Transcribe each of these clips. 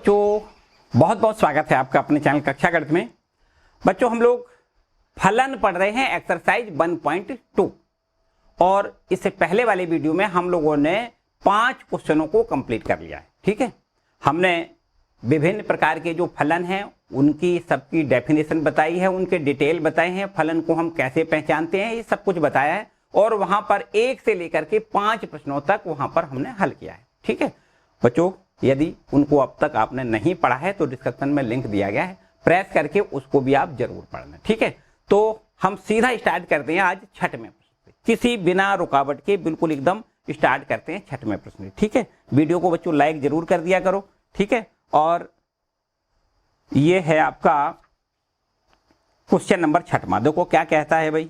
बच्चों, बहुत बहुत स्वागत है आपका अपने चैनल कक्षा गणित में। बच्चों, हम लोग फलन पढ़ रहे हैं एक्सरसाइज 1.2 और इससे पहले वाले वीडियो में हम लोगों ने 5 क्वेश्चनों को कंप्लीट कर लिया है। ठीक है, हमने विभिन्न प्रकार के जो फलन हैं उनकी सबकी डेफिनेशन बताई है, उनके डिटेल बताए हैं, फलन को हम कैसे पहचानते हैं ये सब कुछ बताया है और वहां पर 1 से लेकर के 5 प्रश्नों तक वहां पर हमने हल किया है। ठीक है बच्चों, यदि उनको अब तक आपने नहीं पढ़ा है तो डिस्क्रिप्शन में लिंक दिया गया है, प्रेस करके उसको भी आप जरूर पढ़ना। ठीक है, तो हम सीधा स्टार्ट करते हैं आज छठवें प्रश्न से, किसी बिना रुकावट के बिल्कुल एकदम स्टार्ट करते हैं छठवें प्रश्न से। ठीक है, वीडियो को बच्चों लाइक जरूर कर दिया करो। ठीक है, और ये है आपका क्वेश्चन नंबर छठवां। देखो क्या कहता है भाई,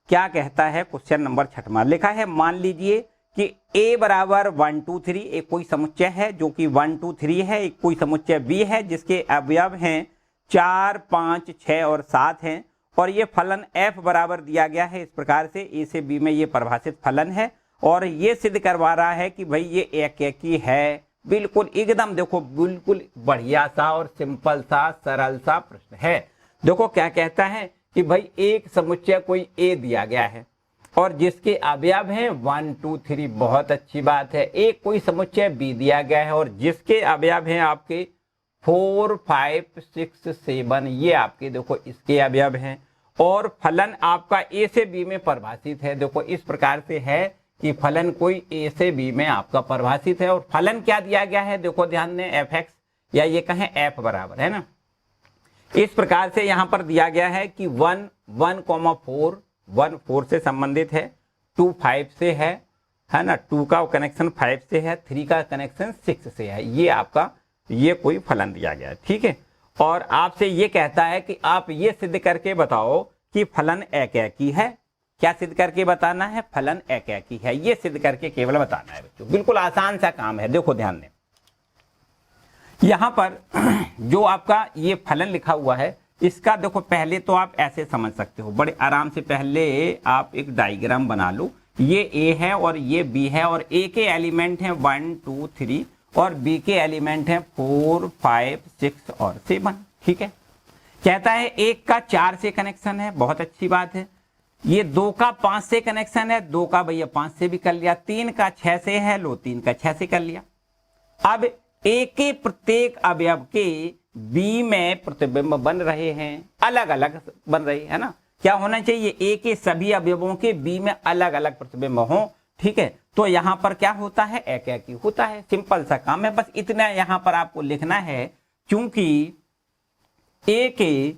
क्या कहता है क्वेश्चन नंबर छठवां। लिखा है मान लीजिए कि a बराबर 1 2 3 एक कोई समुच्चय है जो कि 1 2 3 है, एक कोई समुच्चय b है जिसके अवयव हैं 4 5 6 और 7 हैं और ये फलन f बराबर दिया गया है इस प्रकार से। a से b में ये परिभाषित फलन है और ये सिद्ध करवा रहा है कि भाई ये एकेकी है। बिल्कुल एकदम देखो, बिल्कुल बढ़िया सा और सिंपल सा सरल सा प्रश्न है। देखो क्या कहता है कि भाई एक समुच्चय कोई a दिया गया है और जिसके अवयव हैं 1 2 3, बहुत अच्छी बात है। एक कोई समुच्चय b दिया गया है और जिसके अवयव हैं आपके 4 5 6 7, ये आपके देखो इसके अवयव हैं और फलन आपका a से b में परिभाषित है। देखो इस प्रकार से है कि फलन कोई a से b में आपका परिभाषित है और फलन क्या दिया गया है, देखो ध्यान दें, fx या ये कहें f बराबर है ना। इस प्रकार से यहां पर दिया गया है कि 1 1 4 1 4 से संबंधित है, 2 5 से है ना, 2 का कनेक्शन 5 से है, 3 का कनेक्शन 6 से है। ये आपका ये कोई फलन दिया गया है। ठीक है, और आपसे ये कहता है कि आप ये सिद्ध करके बताओ कि फलन एकेकी है। क्या सिद्ध करके बताना है? फलन एकेकी है, ये सिद्ध करके केवल बताना है बच्चों। बिल्कुल आसान सा काम है। देखो ध्यान दें, यहां पर जो आपका ये फलन लिखा हुआ है इसका देखो पहले तो आप ऐसे समझ सकते हो बड़े आराम से। पहले आप एक डायग्राम बना लो, ये a है और ये b है और a के एलिमेंट हैं 1 2 3 और b के एलिमेंट हैं 4 5 6 और 7। ठीक है, कहता है 1 का 4 से कनेक्शन है, बहुत अच्छी बात है। ये 2 का 5 से कनेक्शन है, 2 का भैया 5 से भी कर लिया, 3 का 6 से है, लो 3 का 6 से कर लिया। अब a के प्रत्येक अवयव के b में प्रतिबिंब बन रहे हैं, अलग अलग बन रहे है ना। क्या होना चाहिए? a के सभी अवयवों के b में अलग अलग प्रतिबिंब हो। ठीक है, तो यहां पर क्या होता है? एकेकी होता है। सिंपल सा काम है, बस इतना यहां पर आपको लिखना है। क्योंकि a के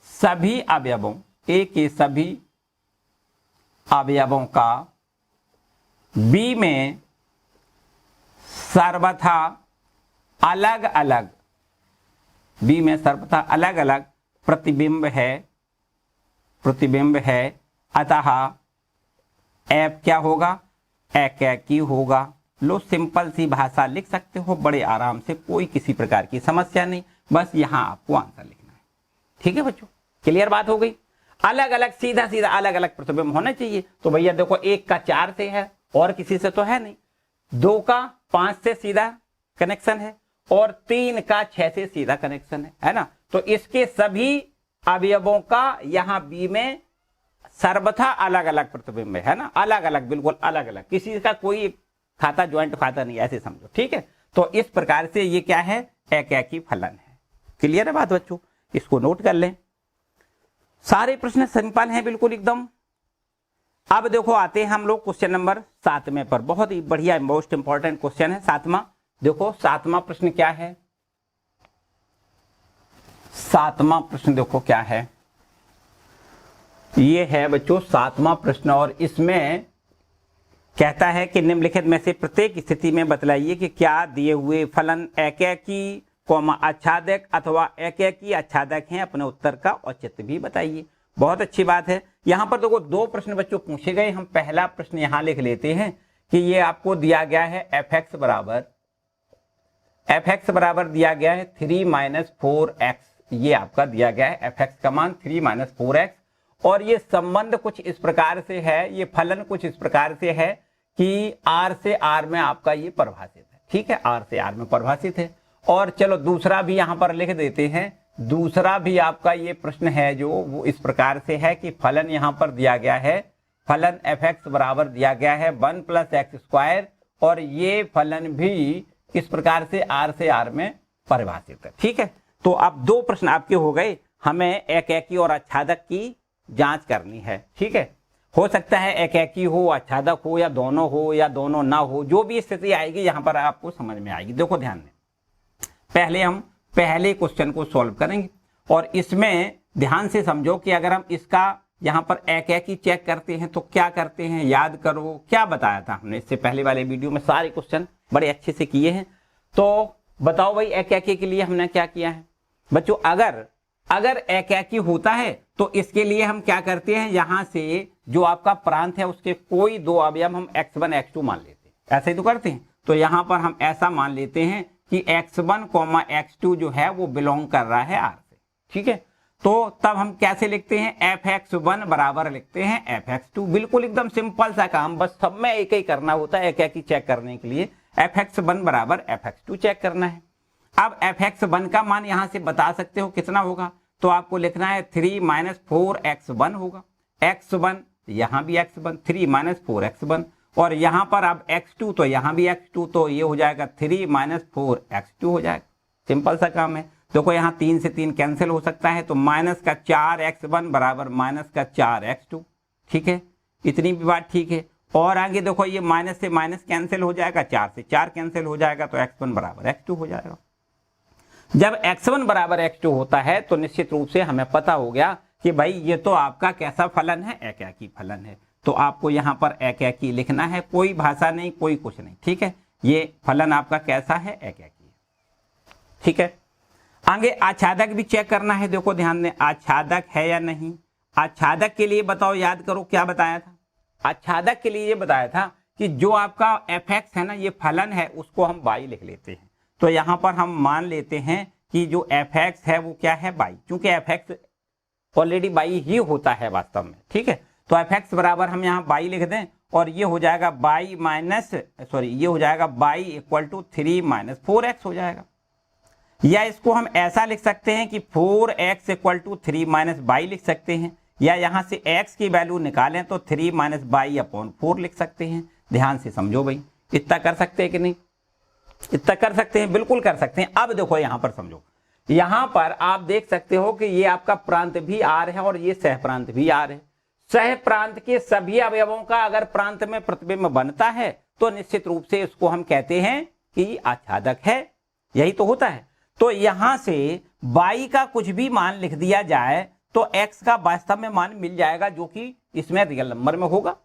सभी अवयवों का b में सर्वथा अलग अलग प्रतिबिंब है, अतः f क्या होगा? एकेकी होगा। लो सिंपल सी भाषा लिख सकते हो बड़े आराम से, कोई किसी प्रकार की समस्या नहीं, बस यहां आपको आंसर लिखना है। ठीक है बच्चों, क्लियर बात हो गई। अलग अलग सीधा अलग अलग प्रतिबिंब होना चाहिए। तो भैया देखो 1 का 4 से है और किसी से तो है नहीं, 2 का 5 से सीधा कनेक्शन है और 3 का 6 से सीधा कनेक्शन है ना। तो इसके सभी अवयवों का यहां b में सर्वथा अलग अलग प्रतिबिंब है ना, अलग अलग, बिल्कुल अलग अलग, किसी का कोई खाता ज्वाइंट खाता नहीं, ऐसे समझो। ठीक है, तो इस प्रकार से ये क्या है? एकेकी फलन है। क्लियर है बात बच्चों, इसको नोट कर लें। सारे प्रश्न सिंपल हैं बिल्कुल एकदम। अब देखो आते हैं हम लोग क्वेश्चन नंबर 7वें पर। बहुत ही बढ़िया मोस्ट इंपॉर्टेंट क्वेश्चन है 7वां। देखो 7वां प्रश्न क्या है? 7वां प्रश्न देखो क्या है, ये है बच्चों 7वां प्रश्न और इसमें कहता है कि निम्नलिखित में से प्रत्येक स्थिति में बतलाइए कि क्या दिए हुए फलन एकेकी आच्छादक अथवा एकेकी आच्छादक हैं। अपने उत्तर का औचित्य भी बताइए। बहुत अच्छी बात है। यहां पर देखो 2 प्रश्न बच्चों पूछे गए। हम पहला प्रश्न यहां लिख लेते हैं कि ये आपको दिया गया है fx बराबर दिया गया है 3 - 4x। ये आपका दिया गया है fx का मान 3 - 4x और ये संबंध कुछ इस प्रकार से है, ये फलन कुछ इस प्रकार से है कि r से r में आपका ये परिभाषित है। ठीक है, r से r में परिभाषित है और चलो दूसरा भी यहां पर लिख देते हैं। दूसरा भी आपका ये प्रश्न है जो वो इस प्रकार से है कि फलन यहां पर दिया गया है, फलन fx बराबर दिया गया है 1 + x², और ये फलन भी इस प्रकार से r में परिभाषित है। ठीक है, तो अब दो प्रश्न आपके हो गए, हमें एकेकी और आच्छादक की जांच करनी है। ठीक है, हो सकता है एकेकी हो, आच्छादक हो, या दोनों ना हो, जो भी स्थिति आएगी यहां पर आपको समझ में आएगी। देखो ध्यान दें, पहले हम पहले क्वेश्चन को सॉल्व करेंगे, और इसमें ध्यान से समझो कि अगर हम इसका यहां पर एकेकी चेक करते हैं तो क्या करते हैं, याद करो क्या बताया था हमने इससे पहले वाले वीडियो में, सारे क्वेश्चन बड़े अच्छे से किए हैं। तो बताओ भाई एकेकी के लिए हमने क्या किया है बच्चों। अगर एकेकी होता है तो इसके लिए हम क्या करते हैं, यहां से जो आपका प्रांत है उसके कोई दो अवयव हम x1 x2 मान लेते हैं, ऐसे ही तो करते हैं। तो यहां पर हम ऐसा मान लेते हैं कि x1, x2 जो है वो बिलोंग कर रहा है r से। ठीक है, तो तब हम कैसे लिखते हैं, fx1 बराबर लिखते हैं fx2। बिल्कुल एकदम सिंपल सा काम, बस सब में एक ही करना होता है एकेकी चेक करने के लिए। fx1 बराबर fx2 चेक करना है। अब fx1 का मान यहां से बता सकते हो कितना होगा, तो आपको लिखना है 3 - 4x1 होगा। x1 यहां भी x1, 3 - 4x1, और यहां पर अब x2 तो यहां भी x2, तो ये हो जाएगा 3 - 4x2 हो जाएगा। सिंपल सा काम है। देखो यहां 3 से 3 कैंसिल हो सकता है, तो -4x1 बराबर -4x2। ठीक है, इतनी भी बात ठीक है। और आगे देखो ये माइनस से माइनस कैंसिल हो जाएगा, 4 से 4 कैंसिल हो जाएगा, तो x1 बराबर x2 हो जाएगा। जब x1 बराबर x2 होता है तो निश्चित रूप से हमें पता हो गया कि भाई ये तो आपका कैसा फलन है, एकेकी फलन है। तो आपको यहाँ पर एकेकी लिखना है, कोई भाषा नहीं, कोई कुछ नहीं। ठीक है, ये फलन आपका कैसा है, एकेकी। ठीक है, आगे आच्छादक भी चेक करना है। देखो ध्यान दें, आच्छादक है या नहीं। आच्छादक के लिए बताओ, याद करो क्या बताया था। आच्छादक के लिए ये बताया था कि जो आपका fx है ना, ये फलन है, उसको हम y लिख लेते हैं। तो यहां पर हम मान लेते हैं कि जो fx है वो क्या है, y, क्योंकि fx ऑलरेडी y ही होता है वास्तव में। ठीक है, तो fx बराबर हम यहाँ y लिख दें, और ये हो जाएगा ये हो जाएगा y = 3 - 4x हो जाएगा। या इसको हम ऐसा लिख सकते हैं कि 4x = 3 - y लिख सकते हैं, या यहां से x की वैल्यू निकालें तो 3 - y/4 लिख सकते हैं। ध्यान से समझो भाई, इतना कर सकते हैं कि नहीं, इतना कर सकते हैं, बिल्कुल कर सकते हैं। अब देखो यहां पर समझो, यहां पर आप देख सकते हो कि ये आपका प्रांत भी r है और ये सह प्रांत भी r है। सह प्रांत के सभी अवयवों का अगर प्रांत में प्रतिबिंब बनता है तो निश्चित रूप से इसको हम कहते हैं कि आच्छादक है, यही तो होता है। तो यहां से y का कुछ भी मान लिख दिया जाए तो x का वास्तव में मान मिल जाएगा, जो कि इसमें रियल नंबर में होगा।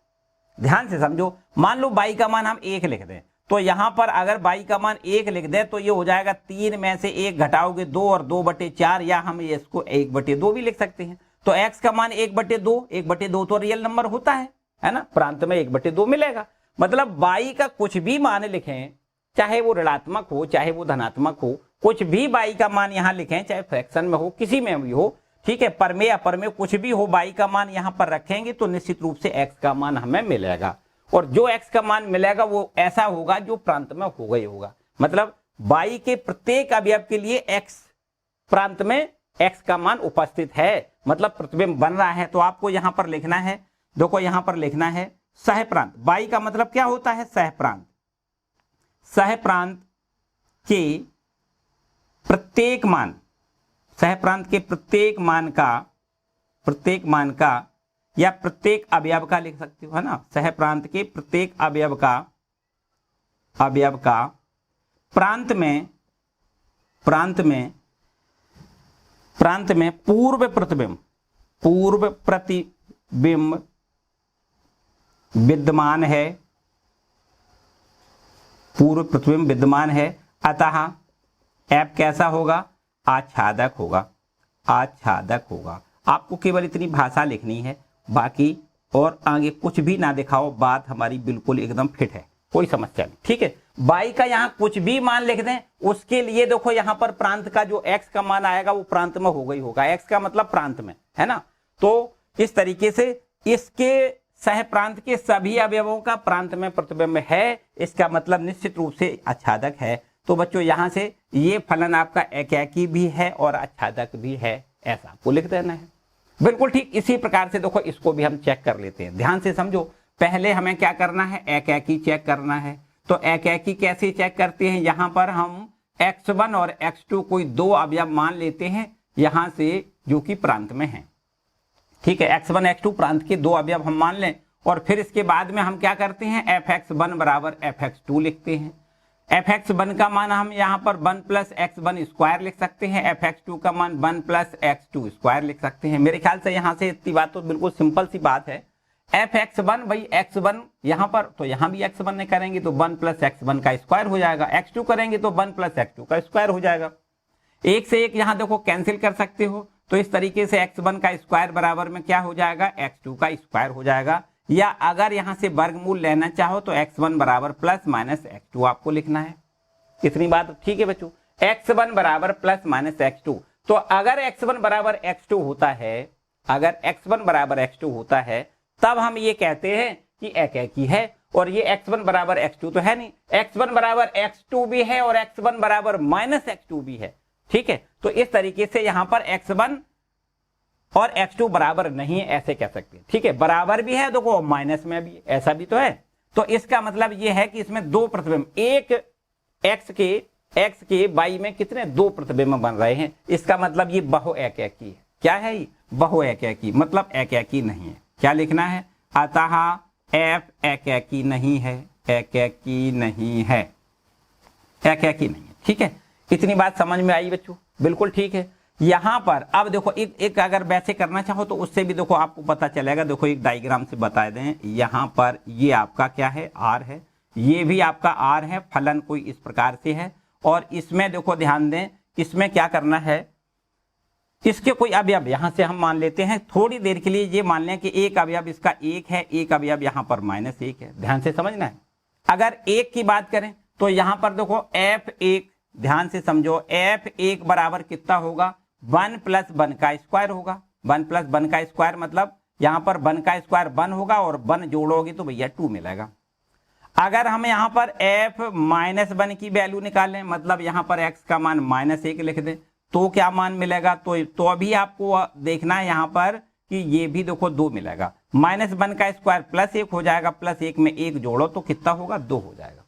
ध्यान से समझो, मान लो y का मान हम 1 लिख दें, तो यहां पर अगर y का मान 1 लिख दें तो ये हो जाएगा 3 में से 1 घटाओगे 2 और 2/4, या हम इसको 1/2 भी लिख सकते हैं। तो x का मान 1/2, 1/2 तो रियल नंबर होता है ना, प्रांत में 1/2 मिलेगा। मतलब y का कुछ भी मान लिखें, चाहे वो ऋणात्मक हो चाहे वो धनात्मक हो, कुछ भी y का मान यहां लिखें, चाहे फ्रैक्शन में हो, किसी में भी हो, ठीक है, परमेय अपरमेय कुछ भी हो, y का मान यहां पर रखेंगे तो निश्चित रूप से x का मान हमें मिलेगा। और जो x का मान मिलेगा वो ऐसा होगा जो प्रांत में होगा ही होगा। मतलब y के प्रत्येक अवयव के लिए x प्रांत में x का मान उपस्थित है, मतलब प्रतिबिंब बन रहा है। तो आपको यहां पर लिखना है, देखो यहां पर लिखना है सह प्रांत। y का मतलब क्या होता है, सह प्रांत। सह प्रांत के प्रत्येक मान, सह प्रांत के प्रत्येक मान का या प्रत्येक अवयव का लिख सकते हो, है ना। सह प्रांत के प्रत्येक अवयव का प्रांत में पूर्व प्रतिबिंब विद्यमान है, पूर्व प्रतिबिंब विद्यमान है, अतः f कैसा होगा, आच्छादक होगा, आच्छादक होगा। आपको केवल इतनी भाषा लिखनी है, बाकी और आगे कुछ भी ना दिखाओ, बात हमारी बिल्कुल एकदम फिट है, कोई समस्या नहीं। ठीक है, y का यहाँ कुछ भी मान लिख दें, उसके लिए देखो यहाँ पर प्रांत का जो x का मान आएगा वो प्रांत में होगा ही होगा, x का मतलब प्रांत में, है ना। तो इस तरीके से इसके सह प्रांत के सभी अवयवों का प्रांत में प्रतिबिंब है, इसका मतलब निश्चित रूप से आच्छादक है। तो बच्चों यहां से ये फलन आपका एकाकी भी है और आच्छादक भी है, ऐसा आपको लिख देना है। बिल्कुल ठीक इसी प्रकार से देखो इसको भी हम चेक कर लेते हैं। ध्यान से समझो, पहले हमें क्या करना है, एकाकी चेक करना है। तो एकाकी कैसे चेक करते हैं, यहां पर हम x1 और x2 कोई दो अवयव मान लेते हैं यहां से जो कि प्रांत में है। ठीक है, x1 x2 प्रांत के दो अवयव हम मान लें और फिर इसके बाद में हम क्या करते हैं, fx1 बराबर fx2 लिखते हैं। fx1 का मान हम यहाँ पर 1 प्लस x1 स्क्वायर लिख सकते हैं, fx2 का मान 1 प्लस x2 स्क्वायर लिख सकते हैं। मेरे ख्याल से यहाँ से इतनी बात तो बिल्कुल सिंपल सी बात है। fx1 भाई x1 यहाँ पर, तो यहाँ भी x1 ने करेंगे तो 1 प्लस x1 का स्क्वायर हो जाएगा, x2 करेंगे तो 1 प्लस x2 का स्क्वायर हो जाएगा। एक से एक यहाँ देखो कैंसिल कर सकते हो, तो इस तरीके से x1 का स्क्वायर बराबर में क्या हो जाएगा, x2 का स्क्वायर हो जाएगा। या अगर यहां से वर्गमूल लेना चाहो तो x1 बराबर प्लस माइनस x2 आपको लिखना है। इतनी बात ठीक है बच्चों, x1 बराबर प्लस माइनस x2। तो अगर x1 बराबर x2 होता है, अगर x1 बराबर x2 होता है तब हम ये कहते हैं कि एकाकी है। और ये x1 बराबर x2 तो है नहीं, x1 बराबर x2 भी है और x1 बराबर माइनस x2 भी है। ठीक है, तो इस तरीके से यहां पर x1 और x2 बराबर नहीं है ऐसे कह सकते हैं। ठीक है, बराबर भी है देखो, माइनस में भी ऐसा भी तो है। तो इसका मतलब ये है कि इसमें दो प्रतिबिंब, एक x के y में कितने दो प्रतिबिंब बन रहे हैं, इसका मतलब ये बहु एकाकी है। क्या है ये, बहु एकाकी, मतलब एकाकी नहीं है। क्या लिखना है, अतः f एकाकी नहीं है, एकाकी नहीं है, एकाकी नहीं है। ठीक है, इतनी बात समझ में आई बच्चों, बिल्कुल ठीक है। यहां पर अब देखो एक अगर वैसे करना चाहो तो उससे भी देखो आपको पता चलेगा। देखो एक डायग्राम से बता दें, यहां पर ये आपका क्या है, r है, ये भी आपका r है, फलन कोई इस प्रकार से है। और इसमें देखो ध्यान दें, इसमें क्या करना है, इसके कोई अवयव यहां से हम मान लेते हैं, थोड़ी देर के लिए ये मान लें कि एक अवयव इसका एक है, एक अवयव यहां पर -1 है। ध्यान से समझना है। अगर एक की बात करें तो यहां पर देखो f1, ध्यान से समझो, f1 बराबर कितना होगा, 1 प्लस 1 का स्क्वायर होगा। 1 प्लस 1 का स्क्वायर मतलब यहां पर 1 का स्क्वायर 1 होगा और 1 जोड़ोगे तो भैया 2 मिलेगा। अगर हम यहां पर f-1 की वैल्यू निकालें, मतलब यहां पर x का मान -1 लिख दें, तो क्या मान मिलेगा, तो अभी आपको देखना है यहां पर कि ये भी देखो 2 मिलेगा। -1 का स्क्वायर +1 हो जाएगा, +1 में 1 जोड़ो तो कितना होगा, 2 हो जाएगा।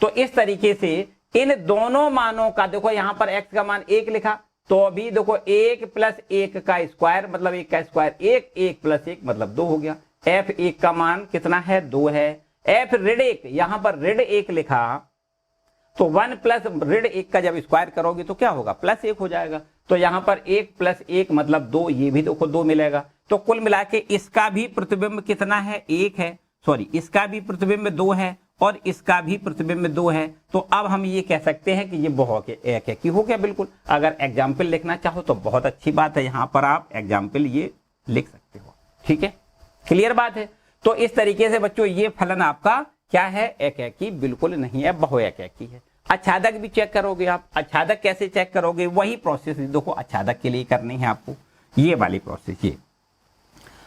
तो इस तरीके से इन दोनों मानों का देखो, यहां पर x का मान 1 लिखा, तो अभी देखो 1 प्लस 1 का स्क्वायर मतलब 1 का स्क्वायर 1, 1 प्लस 1 मतलब 2 हो गया। f1 का मान कितना है, 2 है। f-1 यहां पर ऋण 1 लिखा, तो 1 प्लस ऋण 1 का जब स्क्वायर करोगे तो क्या होगा, +1 हो जाएगा। तो यहां पर 1 प्लस 1 मतलब 2, ये भी देखो 2 मिलेगा। तो कुल मिला के इसका भी प्रतिबिंब कितना है, 1 है, सॉरी इसका भी प्रतिबिंब 2 है और इसका भी प्रतिबिंब 2 है। तो अब हम ये कह सकते हैं कि ये बहु एकाकी हो गया। बिल्कुल, अगर एग्जाम्पल लिखना चाहो तो बहुत अच्छी बात है, यहां पर आप एग्जाम्पल ये लिख सकते हो। ठीक है, क्लियर बात है। तो इस तरीके से बच्चों ये फलन आपका क्या है, एकाकी बिल्कुल नहीं है, बहु एकाकी है। आच्छादक भी चेक करोगे आप, आच्छादक कैसे चेक करोगे, वही प्रोसेस देखो आच्छादक के लिए करनी है आपको, ये वाली प्रोसेस। ये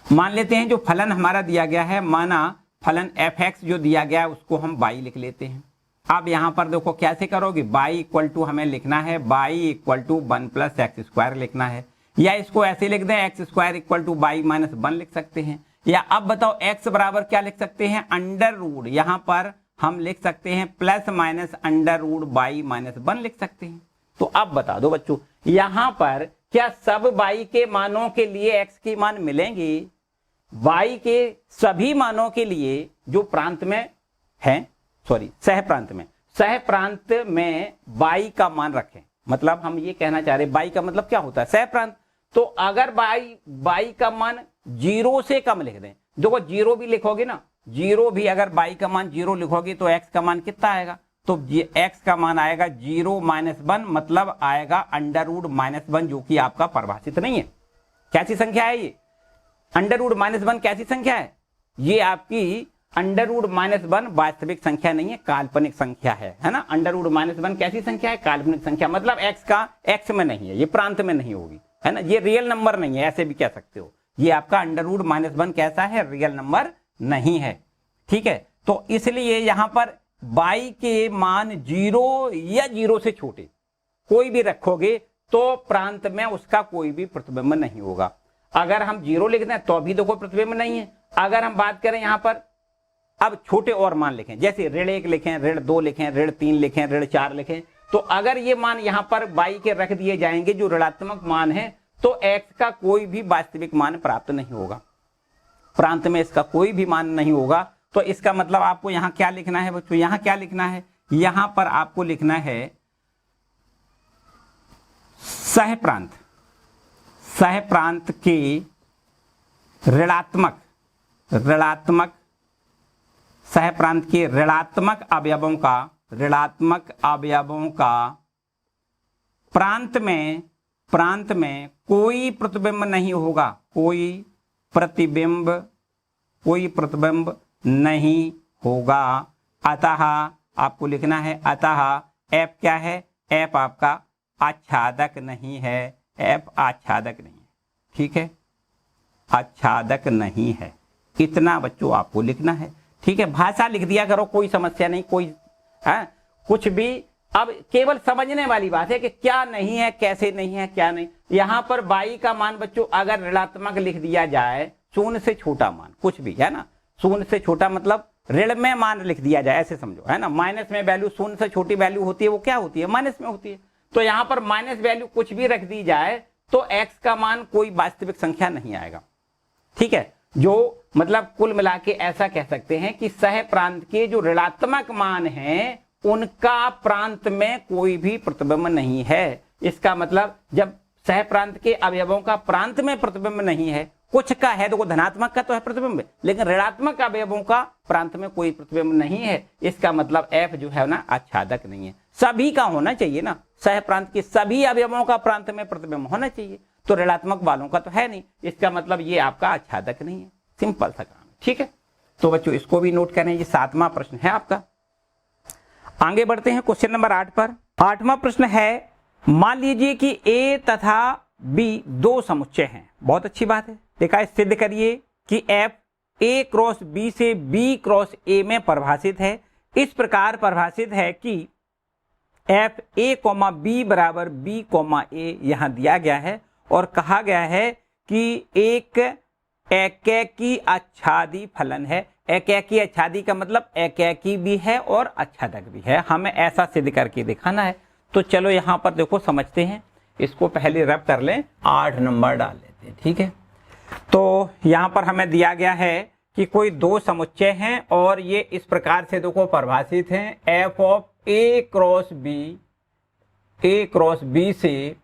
मान लेते हैं जो फलन हमारा दिया गया है, माना फलन f(x) जो दिया गया है उसको हम y लिख लेते हैं। अब यहां पर देखो कैसे करोगे, y इक्वल टू हमें लिखना है, y equal to 1 plus x square लिखना है, या इसको ऐसे लिख दें, x square equal to y minus 1 लिख सकते हैं। या अब बताओ x बराबर क्या लिख सकते हैं, अंडर रूट, यहां पर हम लिख सकते हैं plus minus under root y minus 1 लिख सकते हैं। तो अब बता दो बच्चों, यहां पर क्या सब y के मानों के लिए x के मान मिलेंगे, y के सभी मानों के लिए जो प्रांत में है, सॉरी सह प्रांत में y का मान रखें। मतलब हम ये कहना चाह रहे, y का मतलब क्या होता है, सह प्रांत। तो अगर y का मान 0 से कम लिख दें, देखो 0 भी लिखोगे ना, 0 भी अगर y का मान 0 लिखोगे तो x का मान कितना आएगा, तो x का मान आएगा 0 माइनस 1, मतलब आएगा अंडर रूट -1, जो कि आपका परिभाषित नहीं है। कैसी संख्या है ये, अंडर रूट -1 कैसी संख्या है, ये आपकी अंडर रूट -1 वास्तविक संख्या नहीं है, काल्पनिक संख्या है ना। अंडर रूट -1 कैसी संख्या है, काल्पनिक संख्या, मतलब x का x में नहीं है, ये प्रांत में नहीं होगी, है ना, ये रियल नंबर नहीं है, ऐसे भी कह सकते हो। ये आपका अंडर रूट -1 कैसा है, रियल नंबर नहीं है। ठीक है, तो इसलिए यहां पर y के मान 0 या 0 से छोटे कोई भी रखोगे तो प्रांत में उसका कोई भी प्रतिबिंब नहीं होगा। अगर हम 0 लिख दें तो भी देखो प्रतिबिंब नहीं है। अगर हम बात करें यहां पर अब छोटे और मान लिखें, जैसे ऋण 1 लिखें, ऋण 2 लिखें, ऋण 3 लिखें, ऋण 4 लिखें, तो अगर ये मान यहां पर y के रख दिए जाएंगे जो ऋणात्मक मान है तो x का कोई भी वास्तविक मान प्राप्त नहीं होगा, प्रांत में इसका कोई भी मान नहीं होगा। तो इसका मतलब आपको यहां क्या लिखना है बच्चों, यहां क्या लिखना है, यहां पर आपको लिखना है सहप्रांत, सहप्रांत के ऋणात्मक सहप्रांत के ऋणात्मक अवयवों का प्रांत में कोई प्रतिबिंब नहीं होगा, कोई प्रतिबिंब नहीं होगा। अतः आपको लिखना है, अतः f क्या है, f आपका आच्छादक नहीं है, f आच्छादक नहीं है, ठीक है, आच्छादक नहीं है। इतना बच्चों आपको लिखना है, ठीक है। भाषा लिख दिया करो, कोई समस्या नहीं, कोई कुछ भी। अब केवल समझने वाली बात है कि क्या नहीं है, कैसे नहीं है, क्या नहीं। यहां पर y का मान बच्चों अगर ऋणात्मक लिख दिया जाए, 0 से छोटा मान कुछ भी है ना, 0 से छोटा मतलब ऋण में मान लिख दिया जाए, ऐसे समझो है ना। माइनस में वैल्यू 0 से छोटी वैल्यू होती है, वो क्या होती है, माइनस में होती है। तो यहां पर माइनस वैल्यू कुछ भी रख दी जाए तो x का मान कोई वास्तविक संख्या नहीं आएगा, ठीक है। जो मतलब कुल मिला के ऐसा कह सकते हैं कि सह प्रांत के जो ऋणात्मक मान हैं उनका प्रांत में कोई भी प्रतिबिंब नहीं है। इसका मतलब जब सह प्रांत के अवयवों का प्रांत में प्रतिबिंब नहीं है, कुछ का है तो धनात्मक का तो है प्रतिबिंब, लेकिन ऋणात्मक अवयवों का प्रांत में कोई प्रतिबिंब नहीं है। इसका मतलब f जो है ना आच्छादक नहीं है। सभी का होना चाहिए ना, सह प्रांत के सभी अवयवों का प्रांत में प्रतिबिंब होना चाहिए, तो ऋणात्मक वालों का तो है नहीं। इसका मतलब ये आपका आच्छादक नहीं है, सिंपल सा काम, ठीक है। तो बच्चों इसको भी नोट करें, ये 7वां प्रश्न है आपका। आगे बढ़ते हैं क्वेश्चन नंबर 8 पर। 8वां प्रश्न है, मान लीजिए कि A तथा B दो समुच्चय हैं। बहुत अच्छी बात है, देखा सिद्ध करिए कि F A क्रॉस B से B क्रॉस A में परिभाषित है। इस प्रकार परिभाषित है कि F A, B बराबर B, A यहां दिया गया है और कहा गया है कि एक एकैकी आच्छादी फलन है। एकैकी आच्छादी का मतलब एकैकी भी है और आच्छादक भी है, हमें ऐसा सिद्ध करके दिखाना है। तो चलो यहां पर देखो समझते हैं, इसको पहले रब कर लें, 8 नंबर डाल लेते हैं, ठीक है। तो यहां पर हमें दिया गया है कि कोई दो समुच्चय हैं और ये इस प्रकार से देखो परिभाषित हैं, f of A cross B से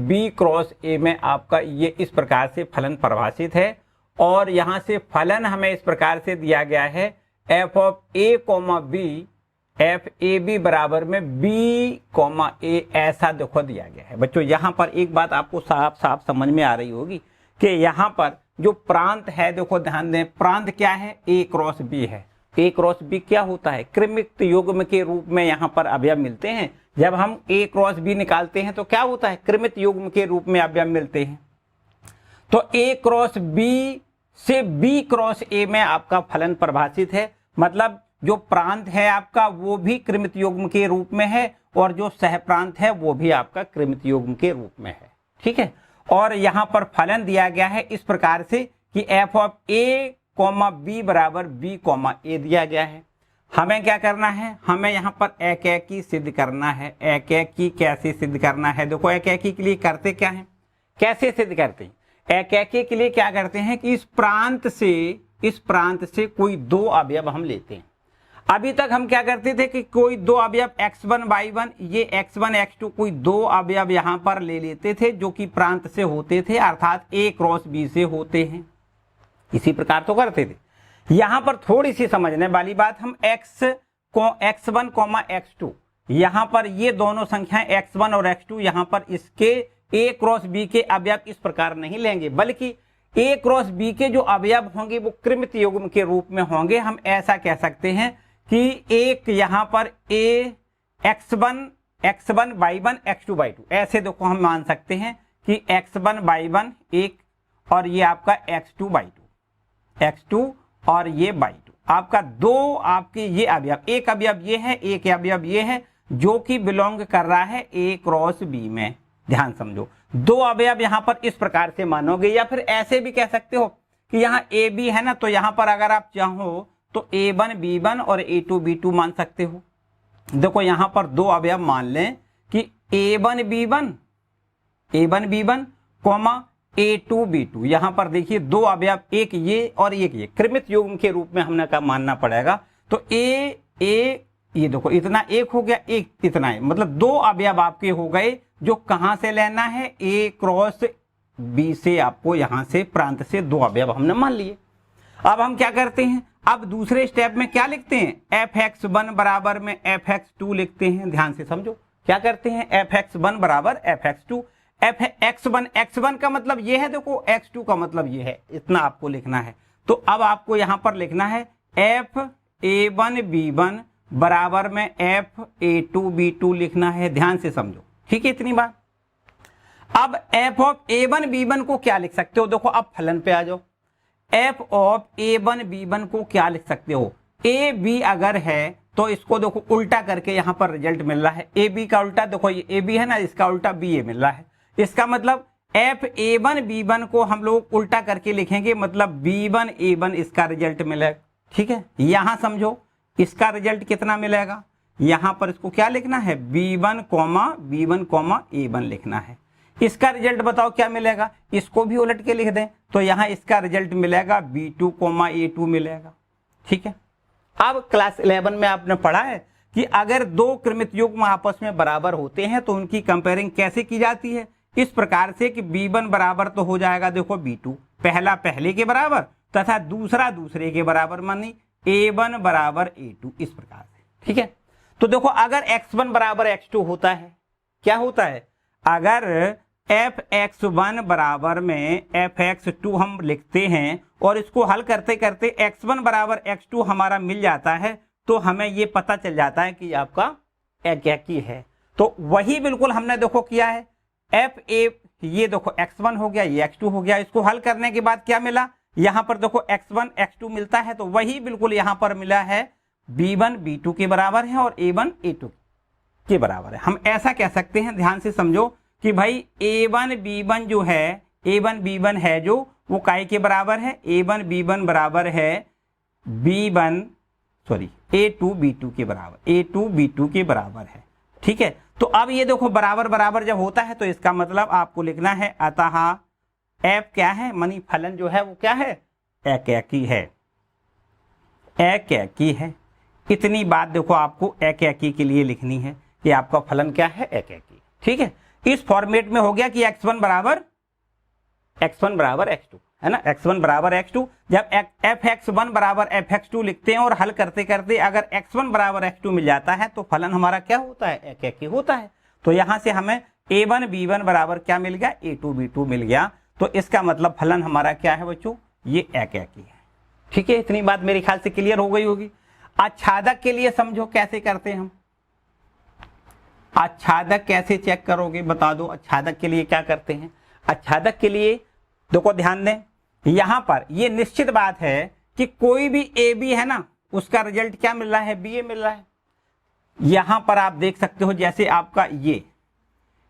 B क्रॉस A में आपका ये इस प्रकार से फलन परिभाषित है। और यहां से फलन हमें इस प्रकार से दिया गया है, f of A, B f A B बराबर में B, A ऐसा देखो दिया गया है। बच्चों यहां पर एक बात आपको साफ साफ समझ में आ रही होगी कि यहां पर जो प्रांत है, देखो ध्यान दें, प्रांत क्या है, A क्रॉस B है। A क्रॉस B क्या होता है, क्रमिक युग्म के रूप में यहां पर अवयव मिलते हैं। जब हम A क्रॉस B निकालते हैं तो क्या होता है, क्रमिक युग्म के रूप में अवयव मिलते हैं। तो A क्रॉस B से B क्रॉस A में आपका फलन परिभाषित है, मतलब जो प्रांत है आपका वो भी क्रमिक युग्म के रूप में है और जो सहप्रांत है वो भी आपका क्रमिक युग्म के रूप में है, ठीक है। और यहां पर फलन दिया गया है इस प्रकार से कि f ऑफ A, B बराबर B, A दिया गया है। हमें क्या करना है, हमें यहां पर एकैकी सिद्ध करना है। एकैकी कैसे सिद्ध करना है, देखो एकैकी के लिए करते क्या है, कैसे सिद्ध करते हैं। एकैकी के लिए क्या करते हैं कि इस प्रांत से कोई दो अवयव हम लेते हैं। अभी तक हम क्या करते थे कि कोई दो अवयव x1, y1, ये x1, x2 कोई दो अवयव यहां पर ले लेते थे जो कि प्रांत से होते थे, अर्थात A क्रॉस B से होते हैं। इसी प्रकार तो करते थे। यहां पर थोड़ी सी समझने वाली बात, हम x1, x2 यहां पर ये दोनों संख्याएं x1 और x2 यहां पर इसके A क्रॉस B के अवयव इस प्रकार नहीं लेंगे, बल्कि A क्रॉस B के जो अवयव होंगे वो क्रमिक युग्म के रूप में होंगे। हम ऐसा कह सकते हैं कि एक यहां पर A x1, y1, x2, y2 ऐसे देखो हम मान सकते हैं कि x1, y1 एक और ये आपका x2 और ये y2 आपका दो आपके ये अवयव, एक अवयव ये है, एक अवयव ये है, जो कि बिलोंग कर रहा है ए क्रॉस बी में। ध्यान समझो, दो अवयव यहां पर इस प्रकार से मानोगे, या फिर ऐसे भी कह सकते हो कि यहाँ ए बी है ना, तो यहां पर अगर आप चाहो तो A1 B1 और A2 B2 मान सकते हो। देखो यहां पर दो अवयव मान लें कि A1 B1 comma A2 B2। यहां पर देखिए दो अवयव, एक ये और एक ये, कृमित युग्म के रूप में हमने का मानना पड़ेगा। तो ये देखो इतना एक हो गया, एक इतना है, मतलब दो अवयव आपके हो गए, जो कहां से लेना है, A क्रॉस B से, आपको यहां से प्रांत से दो अवयव हमने मान लिए। अब हम क्या करते हैं, अब दूसरे स्टेप में क्या लिखते हैं, fx1 बराबर में fx2 लिखते हैं। ध्यान से समझो क्या करते हैं, fx1 बराबर fx2। x1 का मतलब ये है, देखो x2 का मतलब ये है, इतना आपको लिखना है। तो अब आपको यहां पर लिखना है fa1 b1 बराबर में fa2 b2 लिखना है। ध्यान से समझो, ठीक है इतनी बात। अब f ऑफ a1 b1 को क्या लिख सकते हो, देखो अब फलन पे आ जाओ। f ऑफ a1 b1 को क्या लिख सकते हो, a b अगर है तो इसको देखो उल्टा करके यहां पर रिजल्ट मिल रहा है, a b का उल्टा, देखो ये a b है ना, इसका उल्टा b a मिल रहा है। इसका मतलब f a1 b1 को हम लोग उल्टा करके लिखेंगे, मतलब b1 a1 इसका रिजल्ट मिलेगा। ठीक है, यहां समझो इसका रिजल्ट कितना मिलेगा, यहां पर इसको क्या लिखना है, b1 a1 लिखना है। इसका रिजल्ट बताओ क्या मिलेगा, इसको भी उलट के लिख दें तो यहां इसका रिजल्ट मिलेगा b2 a2 मिलेगा। ठीक है, अब क्लास 11 में आपने पढ़ा है कि अगर दो कृमित युग्म आपस में बराबर होते हैं तो उनकी कंपेयरिंग कैसे की जाती है, इस प्रकार से कि b1 बराबर तो हो जाएगा देखो b2, पहला पहले के बराबर तथा दूसरा दूसरे के बराबर, मानी a1 बराबर a2, इस प्रकार से। ठीक है, तो देखो अगर x1 बराबर x2 होता है, क्या होता है, अगर fx1 बराबर में fx2 हम लिखते हैं और इसको हल करते करते x1 बराबर x2 हमारा मिल जाता है, तो हमें ये पता चल जाता है कि आपका एकाकी है। तो वही बिल्कुल हमने देखो किया है, ये देखो x1 हो गया, ये x2 हो गया। इसको हल करने के बाद क्या मिला, यहां पर देखो x1 x2 मिलता है, तो वही बिल्कुल यहां पर मिला है b1 b2 के बराबर है और a1 a2 के बराबर है। हम ऐसा कह सकते हैं, ध्यान से समझो कि भाई a1 b1 जो है, a1 b1 है जो वो काय के बराबर है, a1 b1 बराबर है a2 b2 के बराबर, a2 b2 के बराबर है। ठीक है, तो अब ये देखो बराबर बराबर जब होता है तो इसका मतलब आपको लिखना है अतः f क्या है, मानी फलन जो है वो क्या है, एकाकी है, एकाकी है। इतनी बात देखो आपको एकाकी के लिए लिखनी है कि आपका फलन क्या है, एकाकी। ठीक है, इस फॉर्मेट में हो गया कि x1 बराबर x2 है ना, x1 बराबर x2। जब fx1 बराबर fx2 लिखते हैं और हल करते करते अगर x1 बराबर x2 मिल जाता है तो फलन हमारा क्या होता है, एकाकी होता है। तो यहां से हमें a1 b1 बराबर क्या मिल गया, a2 b2 मिल गया। तो इसका मतलब फलन हमारा क्या है बच्चों, ये एकाकी है। ठीक है, इतनी बात मेरे ख्याल से क्लियर हो गई होगी। आच्छादक के लिए समझो कैसे करते हैं हम, आच्छादक कैसे चेक करोगे बता दो। आच्छादक के लिए क्या करते हैं, आच्छादक के लिए देखो ध्यान दें, यहां पर ये निश्चित बात है कि कोई भी ए बी है ना, उसका रिजल्ट क्या मिल रहा है, बी ए मिल रहा है। यहां पर आप देख सकते हो जैसे आपका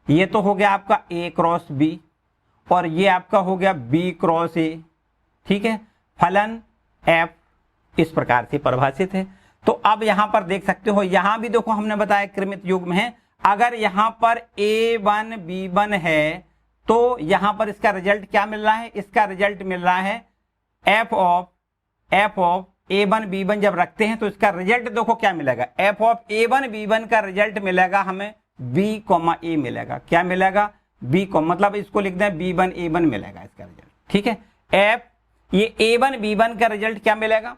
ये तो हो गया आपका ए क्रॉस बी और ये आपका हो गया बी क्रॉस ए। ठीक है, फलन एफ इस प्रकार से परिभाषित है। तो अब यहां पर देख सकते हो, यहां भी देखो हमने बताया कृमित युग्म है, अगर यहां पर a1 b1 है तो यहां पर इसका रिजल्ट क्या मिल रहा है, इसका रिजल्ट मिल रहा है f ऑफ a1 b1 जब रखते हैं तो इसका रिजल्ट देखो क्या मिलेगा, f ऑफ a1 b1 का रिजल्ट मिलेगा हमें b, a मिलेगा। क्या मिलेगा, b, मतलब इसको लिख दें b1 a1 मिलेगा इसका रिजल्ट। ठीक है, f ये a1 b1 का रिजल्ट क्या मिलेगा,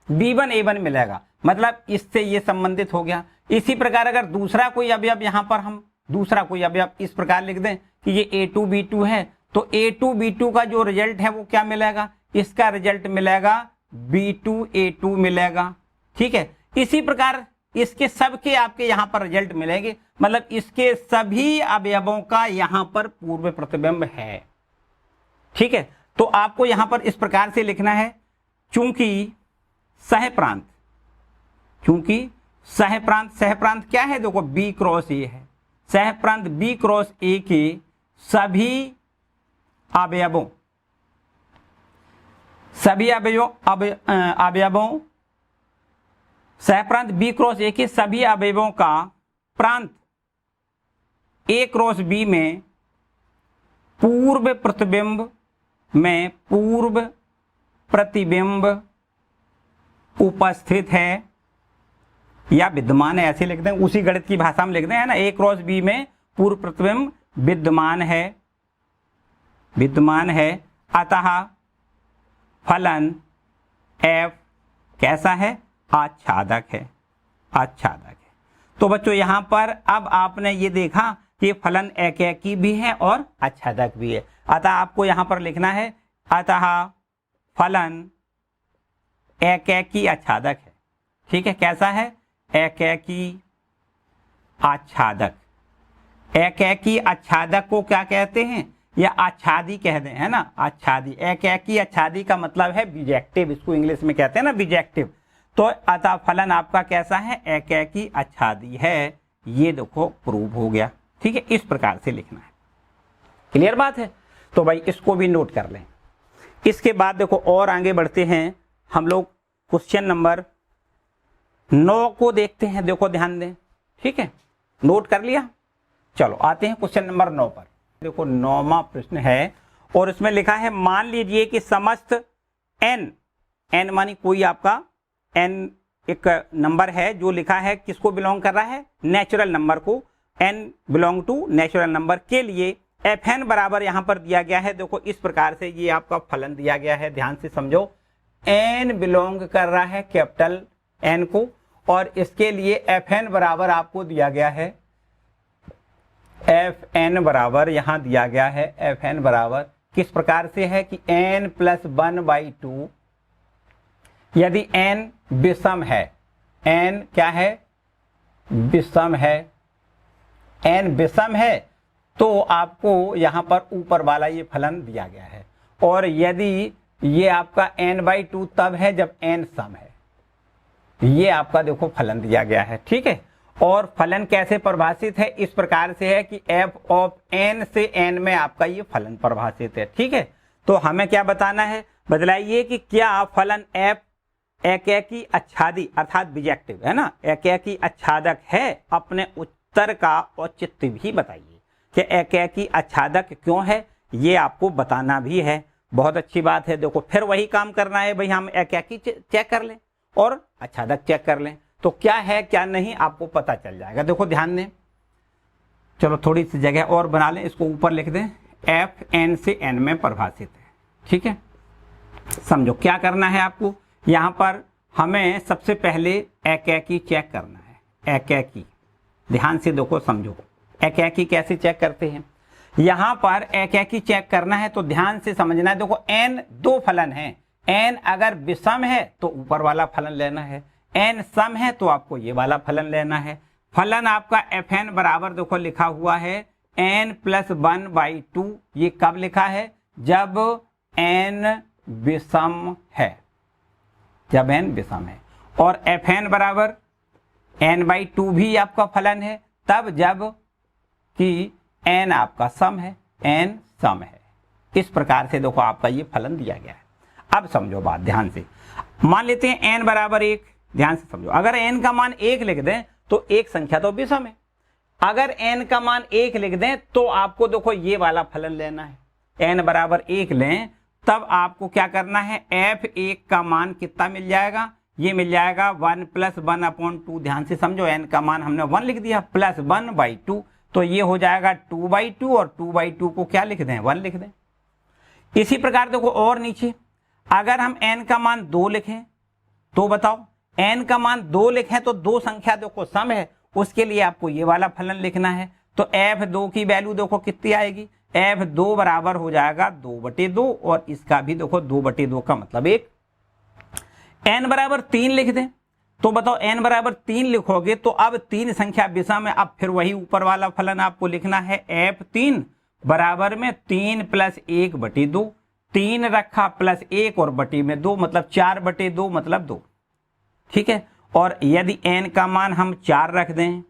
b1 a1 मिलेगा, मतलब इससे ये संबंधित हो गया। इसी प्रकार अगर दूसरा कोई अवयव यहां पर हम दूसरा कोई अवयव इस प्रकार लिख दें कि ये a2 b2 है, तो a2 b2 का जो रिजल्ट है वो क्या मिलेगा, इसका रिजल्ट मिलेगा b2 a2 मिलेगा। ठीक है, इसी प्रकार इसके सबके आपके यहां पर रिजल्ट मिलेंगे, मतलब इसके सभी अवयवों का यहां पर पूर्व प्रतिबिंब है। ठीक है, तो आपको यहां पर इस प्रकार से लिखना है, चूंकि सह प्रांत, क्योंकि सह प्रांत क्या है, देखो बी क्रॉस ए है, सह प्रांत बी क्रॉस ए के सभी अवयवों सह प्रांत बी क्रॉस ए के सभी अवयवों का प्रांत ए क्रॉस बी में पूर्व प्रतिबिंब उपस्थित है या विद्यमान है, ऐसे लिखते हैं, उसी गणित की भाषा में लिखते हैं ना, ए क्रॉस बी में पूर्व प्रतिबिंब विद्यमान है, अतः फलन f कैसा है, आच्छादक है। तो बच्चों यहां पर अब आपने ये देखा कि फलन एकैकी भी है और आच्छादक भी है, अतः आपको यहां पर लिखना है अतः फलन एकैकी आच्छादक है। ठीक है, कैसा है, एकैकी आच्छादक। एकैकी आच्छादक को क्या कहते हैं, या आच्छादी कहते हैं, है ना, आच्छादी। एकैकी आच्छादी का मतलब है बिजेक्टिव, इसको इंग्लिश में कहते हैं ना बिजेक्टिव। तो अतः फलन आपका कैसा है, एकैकी आच्छादी है। ये देखो प्रूव हो गया। ठीक है, इस प्रकार से लिखना है। क्लियर बात है, तो भाई इसको भी नोट कर लें। इसके बाद देखो और आगे बढ़ते हैं हम लोग, क्वेश्चन नंबर 9 को देखते हैं। देखो ध्यान दें, ठीक है, नोट कर लिया। चलो आते हैं क्वेश्चन नंबर 9 पर। देखो 9वां प्रश्न है और इसमें लिखा है, मान लीजिए कि समस्त n मानी कोई आपका n एक नंबर है जो लिखा है, किसको बिलोंग कर रहा है, नेचुरल नंबर को, n belong to natural number के लिए fn बराबर यहां पर दिया गया है। देखो इस प्रकार से ये आपका फलन दिया गया है, ध्यान से समझो। n बिलोंग कर रहा है कैपिटल n को, और इसके लिए fn बराबर आपको दिया गया है, fn बराबर यहां दिया गया है, fn बराबर किस प्रकार से है कि n+1/2, यदि n विषम है, n क्या है, विषम है, n विषम है तो आपको यहां पर ऊपर वाला ये फलन दिया गया है। और यदि ये आपका n/2 तब है जब n सम है, ये आपका देखो फलन दिया गया है। ठीक है, और फलन कैसे परिभाषित है, इस प्रकार से है कि f ऑफ n से n में आपका ये फलन परिभाषित है। ठीक है, तो हमें क्या बताना है, बतलाइए कि क्या फलन f एकैकी आच्छादी अर्थात बिजेक्टिव है ना, एकैकी आच्छादक है। अपने उत्तर का औचित्य भी बताइए कि एकैकी आच्छादक क्यों है, ये आपको बताना भी है। बहुत अच्छी बात है। देखो फिर वही काम करना है भाई, हम एकैकी चेक कर लें और आच्छादक चेक कर लें, तो क्या है क्या नहीं आपको पता चल जाएगा। देखो ध्यान दें, चलो थोड़ी सी जगह और बना लें, इसको ऊपर लिख दें, f n से n में परिभाषित है। ठीक है, समझो क्या करना है आपको, यहां पर हमें सबसे पहले एकैकी चेक करना है। एकैकी ध्यान से देखो समझो, एकैकी कैसे चेक करते हैं, यहां पर एकैकी चेक करना है तो ध्यान से समझना है। देखो n दो फलन है, n अगर विषम है तो ऊपर वाला फलन लेना है, n सम है तो आपको ये वाला फलन लेना है। फलन आपका fn बराबर देखो लिखा हुआ है n+1/2, ये कब लिखा है, जब n विषम है, जब n विषम है। और fn बराबर n/2 भी आपका फलन है तब जब कि n आपका सम है, n सम है। इस प्रकार से देखो आपका ये फलन दिया गया है। अब समझो बात ध्यान से, मान लेते हैं n बराबर 1, ध्यान से समझो, अगर n का मान 1 लिख दें तो एक संख्या तो विषम है, अगर n का मान 1 लिख दें तो आपको देखो ये वाला फलन लेना है। n बराबर 1 लें तब आपको क्या करना है, f1 का मान कितना मिल जाएगा, ये मिल जाएगा 1+1/2। ध्यान से समझो, n का मान हमने 1 लिख दिया, +1/2, तो ये हो जाएगा 2/2, और 2/2 को क्या लिख दें, 1 लिख दें। इसी प्रकार देखो और नीचे, अगर हम n का मान 2 लिखें तो बताओ, n का मान 2 लिखें तो दो संख्या देखो सम है, उसके लिए आपको ये वाला फलन लिखना है। तो f2 की वैल्यू देखो कितनी आएगी, f2 बराबर हो जाएगा 2/2, और इसका भी देखो 2/2 का मतलब 1। n बराबर 3 लिख दें तो बताओ, n बराबर 3 लिखोगे तो अब 3 संख्या विषम में, अब फिर वही ऊपर वाला फलन आपको लिखना है, f3 बराबर में 3 + 1/2, 3 रखा +1 और बटी में 2 मतलब 4/2 मतलब 2। ठीक है। और यदि n का मान हम 4 रख दें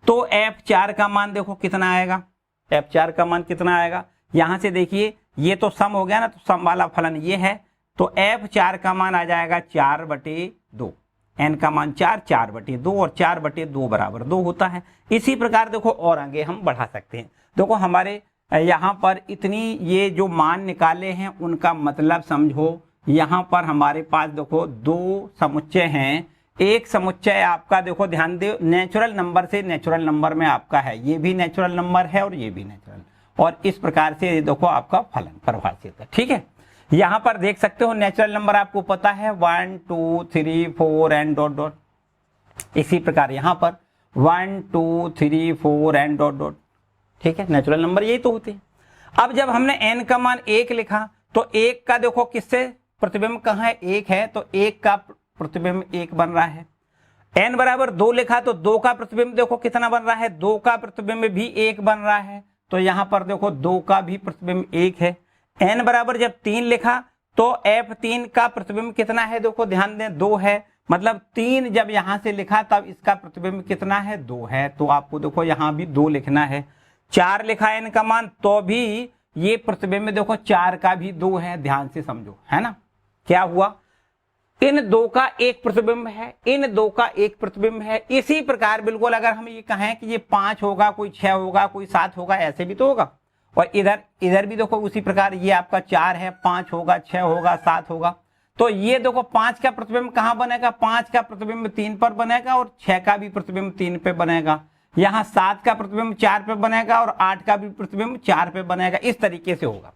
तो f4 का मान देखो कितना आएगा, f4 का मान कितना आएगा, यहां से देखिए ये तो सम हो गया ना, तो सम वाला फलन ये है, तो f4 का मान आ जाएगा 4/2, n का मान 4/2 और 4/2 बराबर 2 होता है। इसी प्रकार देखो और आगे हम बढ़ा सकते हैं। देखो हमारे यहाँ पर इतनी ये जो मान निकाले हैं उनका मतलब समझो, यहाँ पर हमारे पास देखो 2 समुच्चय हैं। एक समुच्चय आपका देखो ध्यान दे नेचुरल नंबर से नेचुरल नंबर में आपका है, ये भी नेचुरल नंबर है और ये भी नेचुरल, और इस प्रकार से देखो आपका फलन परिभाषित है। ठीक है, यहाँ पर देख सकते हो नेचुरल नंबर आपको पता है 1 2 3 4 एंड डॉट डॉट, इसी प्रकार यहाँ पर 1 2 3 4 एंड डॉट डॉट। ठीक है, नेचुरल नंबर यही तो होते हैं। अब जब हमने n का मान 1 लिखा तो 1 का देखो किससे प्रतिबिंब कहाँ है, 1 है, तो 1 का प्रतिबिंब 1 बन रहा है। n बराबर 2 लिखा तो 2 का प्रतिबिंब देखो कितना बन रहा है, 2 का प्रतिबिंब भी 1 बन रहा है, तो यहाँ पर देखो 2 का भी प्रतिबिंब 1 है। n बराबर जब 3 लिखा तो f3 का प्रतिबिंब कितना है, देखो ध्यान दें 2 है, मतलब 3 जब यहां से लिखा तब इसका प्रतिबिंब कितना है, 2 है, तो आपको देखो यहाँ भी 2 लिखना है। 4 लिखा n का मान तो भी ये प्रतिबिंब देखो 4 का भी 2 है, ध्यान से समझो, है ना। क्या हुआ, इन 2 का एक प्रतिबिंब है, इन 2 का एक प्रतिबिंब है। इसी प्रकार बिल्कुल अगर हम ये कहें कि ये 5 होगा, कोई 6 होगा, कोई 7 होगा, ऐसे भी तो होगा। और इधर भी देखो उसी प्रकार ये आपका 4 है, 5 होगा, 6 होगा, 7 होगा, तो ये देखो 5 का प्रतिबिंब कहां बनेगा, 5 का प्रतिबिंब 3 पर बनेगा और 6 का भी प्रतिबिंब 3 पे बनेगा। यहाँ 7 का प्रतिबिंब 4 पे बनेगा और 8 का भी प्रतिबिंब 4 पे बनेगा, इस तरीके से होगा।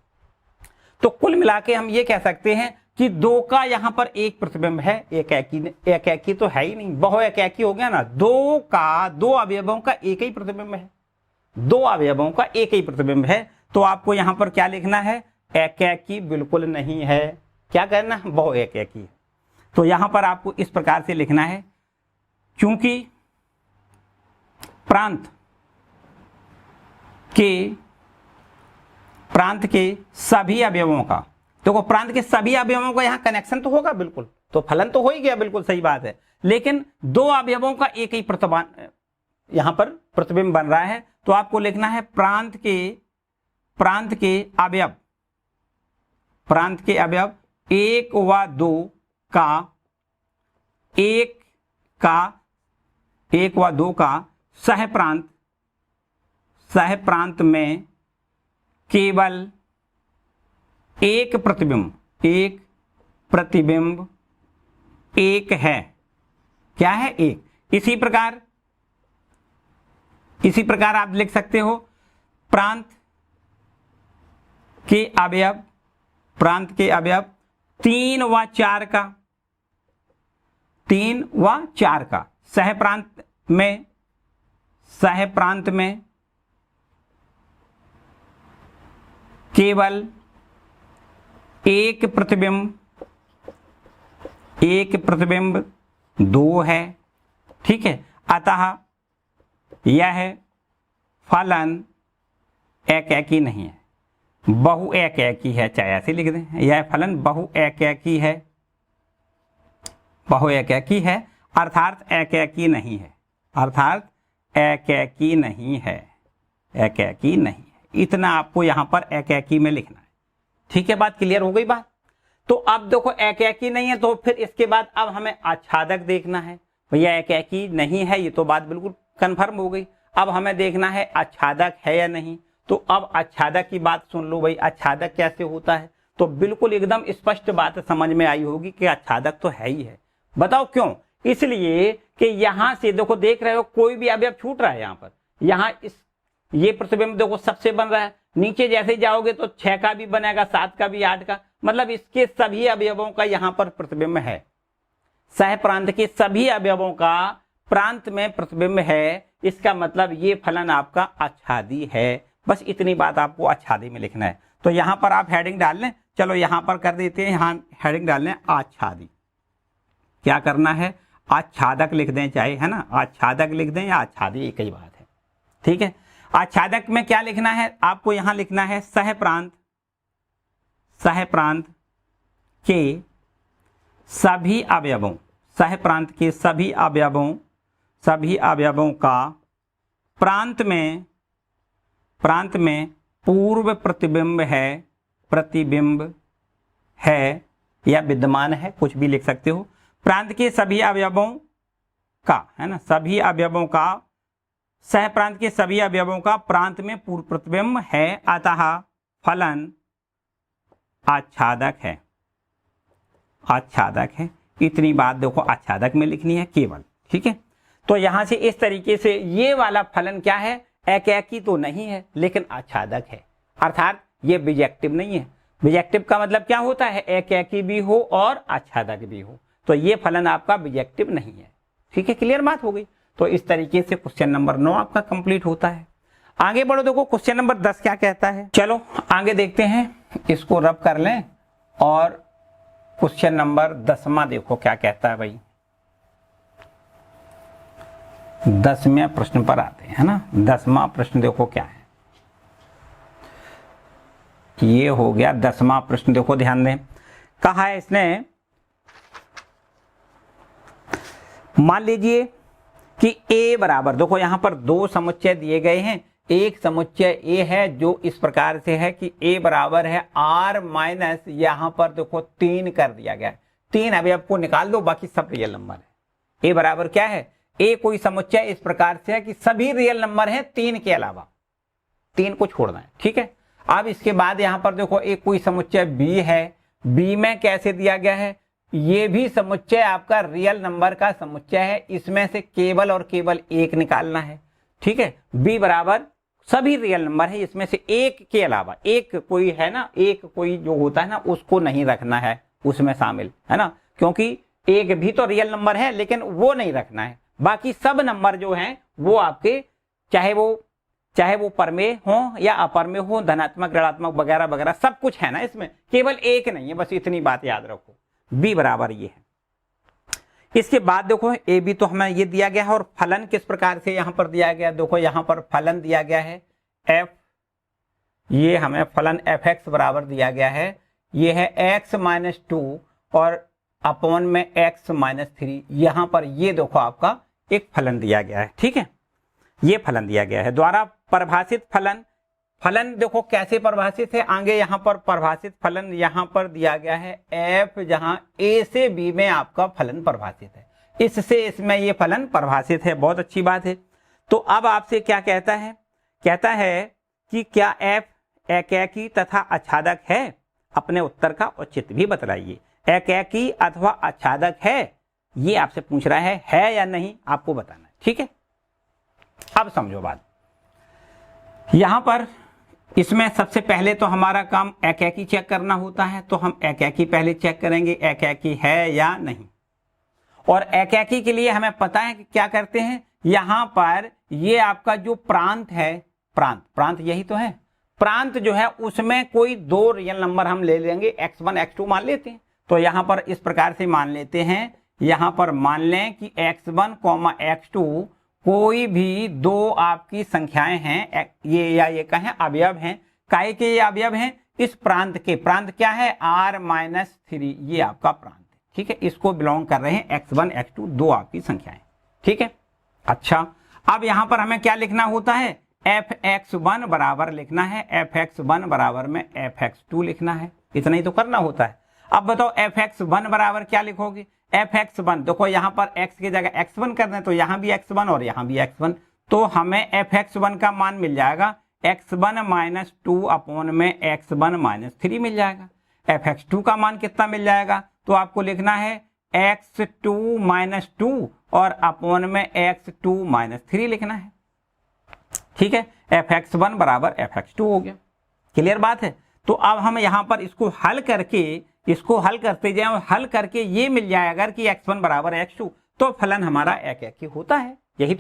तो कुल मिला के हम ये कह सकते हैं कि 2 का यहाँ पर एक प्रतिबिंब है, एकाकी तो है ही नहीं, बहुएकाकी हो गया ना। 2 अवयवों का एक ही प्रतिबिंब है, 2 अवयवों का एक ही प्रतिबिंब है, तो आपको यहाँ पर क्या लिखना है, एकाकी बिल्कुल नहीं है, क्या करना है, बहुएकाकी है। तो यहाँ पर आपको इस प्रकार से लिखना है, क्योंकि प्रांत के सभी अवयवों का, देखो प्रांत के सभी अवयवों का यहाँ कनेक्शन तो होगा बिल्कुल, तो फलन तो हो ही गया, बिल्कुल सही बात है, लेकिन 2 अवयवों का एक ही यहाँ पर प्रतिबिंब बन रहा है, तो आपको लिखना है प्रांत के अवयव 1 व 2 का 1 व 2 का सहप्रांत में केवल एक प्रतिबिंब एक है, क्या है, एक। इसी प्रकार आप लिख सकते हो प्रांत के अवयव 3 व 4 का सहप्रांत में केवल एक प्रतिबिंब 2 है। ठीक है, अतः यह फलन एकाकी नहीं है, बहुएकाकी है, चाहे ऐसे लिख दें, यह फलन बहुएकाकी है, अर्थात एकाकी नहीं है, इतना आपको यहाँ पर एकाकी में लिखना है। ठीक है, बात क्लियर हो गई बात। तो अब देखो एकाकी नहीं है, तो फिर इसके बाद अब हमें आच्छादक देखना है। भैया एकाकी नहीं है, ये तो बात बिल्कुल कंफर्म हो गई। अब हमें देखना है आच्छादक है या नहीं। तो अब आच्छादक की बात सुन लो भाई, आच्छादक कैसे होता है, तो बिल्कुल एकदम स्पष्ट बात समझ में आई होगी कि आच्छादक तो है ही है। बताओ क्यों, इसलिए कि यहां से देखो देख रहे हो कोई भी अवयव छूट रहा है, यहाँ पर यहाँ ये प्रतिबिंब देखो सबसे बन रहा है, नीचे जैसे जाओगे तो 6 का भी बनेगा, 7 का भी, 8 का, मतलब इसके सभी अवयवों का यहाँ पर प्रतिबिंब है। सहप्रांत के सभी अवयवों का प्रांत में प्रतिबिंब है, इसका मतलब ये फलन आपका आच्छादी है। बस इतनी बात आपको आच्छादी में लिखना है। तो यहाँ पर आप हेडिंग डाल लें, चलो यहाँ पर कर देते हैं, यहाँ हेडिंग डाल लें आच्छादी। क्या करना है, आच्छादक लिख दें, चाहे, है ना, आच्छादक लिख दें या आच्छादी, एक ही बात है। ठीक है, आच्छादक में क्या लिखना है, आपको यहां लिखना है सहप्रांत के सभी सह प्रांत के सभी अवयवों का प्रांत में पूर्व प्रतिबिंब है या विद्यमान है, कुछ भी लिख सकते हो। प्रांत के सभी अवयवों का, है ना, सभी अवयवों का, सह प्रांत के सभी अवयवों का प्रांत में पूर्व प्रतिबिंब है, अतः फलन आच्छादक है। इतनी बात देखो आच्छादक में लिखनी है केवल, ठीक है। तो यहां से इस तरीके से ये वाला फलन क्या है, एकैकी तो नहीं है लेकिन आच्छादक है, अर्थात ये बिजेक्टिव नहीं है। बिजेक्टिव का मतलब क्या होता है, एकैकी भी हो और आच्छादक भी हो, तो ये फलन आपका बिजेक्टिव नहीं है, ठीक है। क्लियर बात हो गई। तो इस तरीके से क्वेश्चन नंबर 9 आपका कंप्लीट होता है। आगे बढ़ो, देखो क्वेश्चन नंबर 10 क्या कहता है। चलो आगे देखते हैं, इसको रब कर लें और क्वेश्चन नंबर 10वां देखो क्या कहता है भाई। 10वें प्रश्न पर आते हैं, है ना। 10वां प्रश्न देखो क्या है, ये हो गया 10वां प्रश्न। देखो ध्यान दें, कहा है इसने, मान लीजिए कि a बराबर, देखो यहां पर दो समुच्चय दिए गए हैं। एक समुच्चय a है जो इस प्रकार से है कि a बराबर है r माइनस, यहां पर देखो 3 कर दिया गया है। 3 अवयव को निकाल दो, बाकी सब रियल नंबर है। a बराबर क्या है, a कोई समुच्चय इस प्रकार से है कि सभी रियल नंबर है 3 के अलावा, 3 को छोड़ना है, ठीक है। अब इसके बाद यहां पर देखो एक कोई समुच्चय b है, b में कैसे दिया गया है, ये भी समुच्चय आपका रियल नंबर का समुच्चय है, इसमें से केवल और केवल एक निकालना है, ठीक है। b बराबर सभी रियल नंबर है, इसमें से एक के अलावा, एक कोई है ना, एक कोई जो होता है ना उसको नहीं रखना है उसमें शामिल, है ना, क्योंकि एक भी तो रियल नंबर है लेकिन वो नहीं रखना है। बाकी सब नंबर जो हैं वो आपके, चाहे वो परमेय हो या अपरमेय हो, धनात्मक ऋणात्मक वगैरह वगैरह सब कुछ है ना इसमें, केवल एक नहीं है, बस इतनी बात याद रखो। b बराबर ये है। इसके बाद देखो ए बी तो हमें ये दिया गया है, और फलन किस प्रकार से यहां पर दिया गया, देखो यहां पर फलन दिया गया है f, ये हमें फलन fx बराबर दिया गया है, ये है x माइनस 2 और अपॉन में x माइनस 3, यहां पर ये देखो आपका एक फलन दिया गया है, ठीक है। ये फलन दिया गया है द्वारा परिभाषित फलन देखो कैसे परिभाषित है, आगे यहां पर परिभाषित फलन यहां पर दिया गया है f, जहां a से b में आपका फलन परिभाषित है, इससे इसमें ये फलन परिभाषित है, बहुत अच्छी बात है। तो अब आपसे क्या कहता है, कहता है कि क्या f एकैकी तथा आच्छादक है, अपने उत्तर का औचित्य भी बतलाइए। एकैकी अथवा आच्छादक है, ये आपसे पूछ रहा है या नहीं, आपको बताना है, ठीक है। अब समझो बात, यहां पर इसमें सबसे पहले तो हमारा काम एकैकी चेक करना होता है, तो हम एकैकी पहले चेक करेंगे, एकैकी है या नहीं। और एकैकी के लिए हमें पता है कि क्या करते हैं, यहां पर ये आपका जो प्रांत है, प्रांत यही तो है, प्रांत जो है उसमें कोई दो रियल नंबर हम ले लेंगे, x1 x2 मान लेते हैं। तो यहां पर इस प्रकार से मान लेते हैं, यहां पर मान लें कि x1, x2 कोई भी दो आपकी संख्याएं हैं, ये या ये कहें अवयव हैं, काहे के ये अवयव हैं, इस प्रांत के, प्रांत क्या है r माइनस 3, ये आपका प्रांत है, ठीक है। इसको बिलोंग कर रहे हैं x1 x2 दो आपकी संख्याएं, ठीक है। अच्छा, अब यहां पर हमें क्या लिखना होता है, fx1 बराबर लिखना है, fx1 बराबर में fx2 लिखना है, इतना ही तो करना होता है। अब बताओ fx1 बराबर क्या लिखोगे, fx1 देखो यहां पर x की जगह x1 कर दें तो यहां भी x1 और यहां भी x1, तो हमें fx1 का मान मिल जाएगा x1 माइनस 2 अपॉन में x1 माइनस 3 मिल जाएगा। fx2 का मान कितना मिल जाएगा, तो आपको लिखना है x2 माइनस 2 और अपॉन में x2 माइनस 3 लिखना है, ठीक है। fx1 बराबर fx2 हो गया, क्लियर बात है। तो अब हम यहां पर इसको हल करते जाएं और हल करके ये मिल जाए अगर कि x1 बराबर x2, तो फलन हमारा एकैकी होता है। यही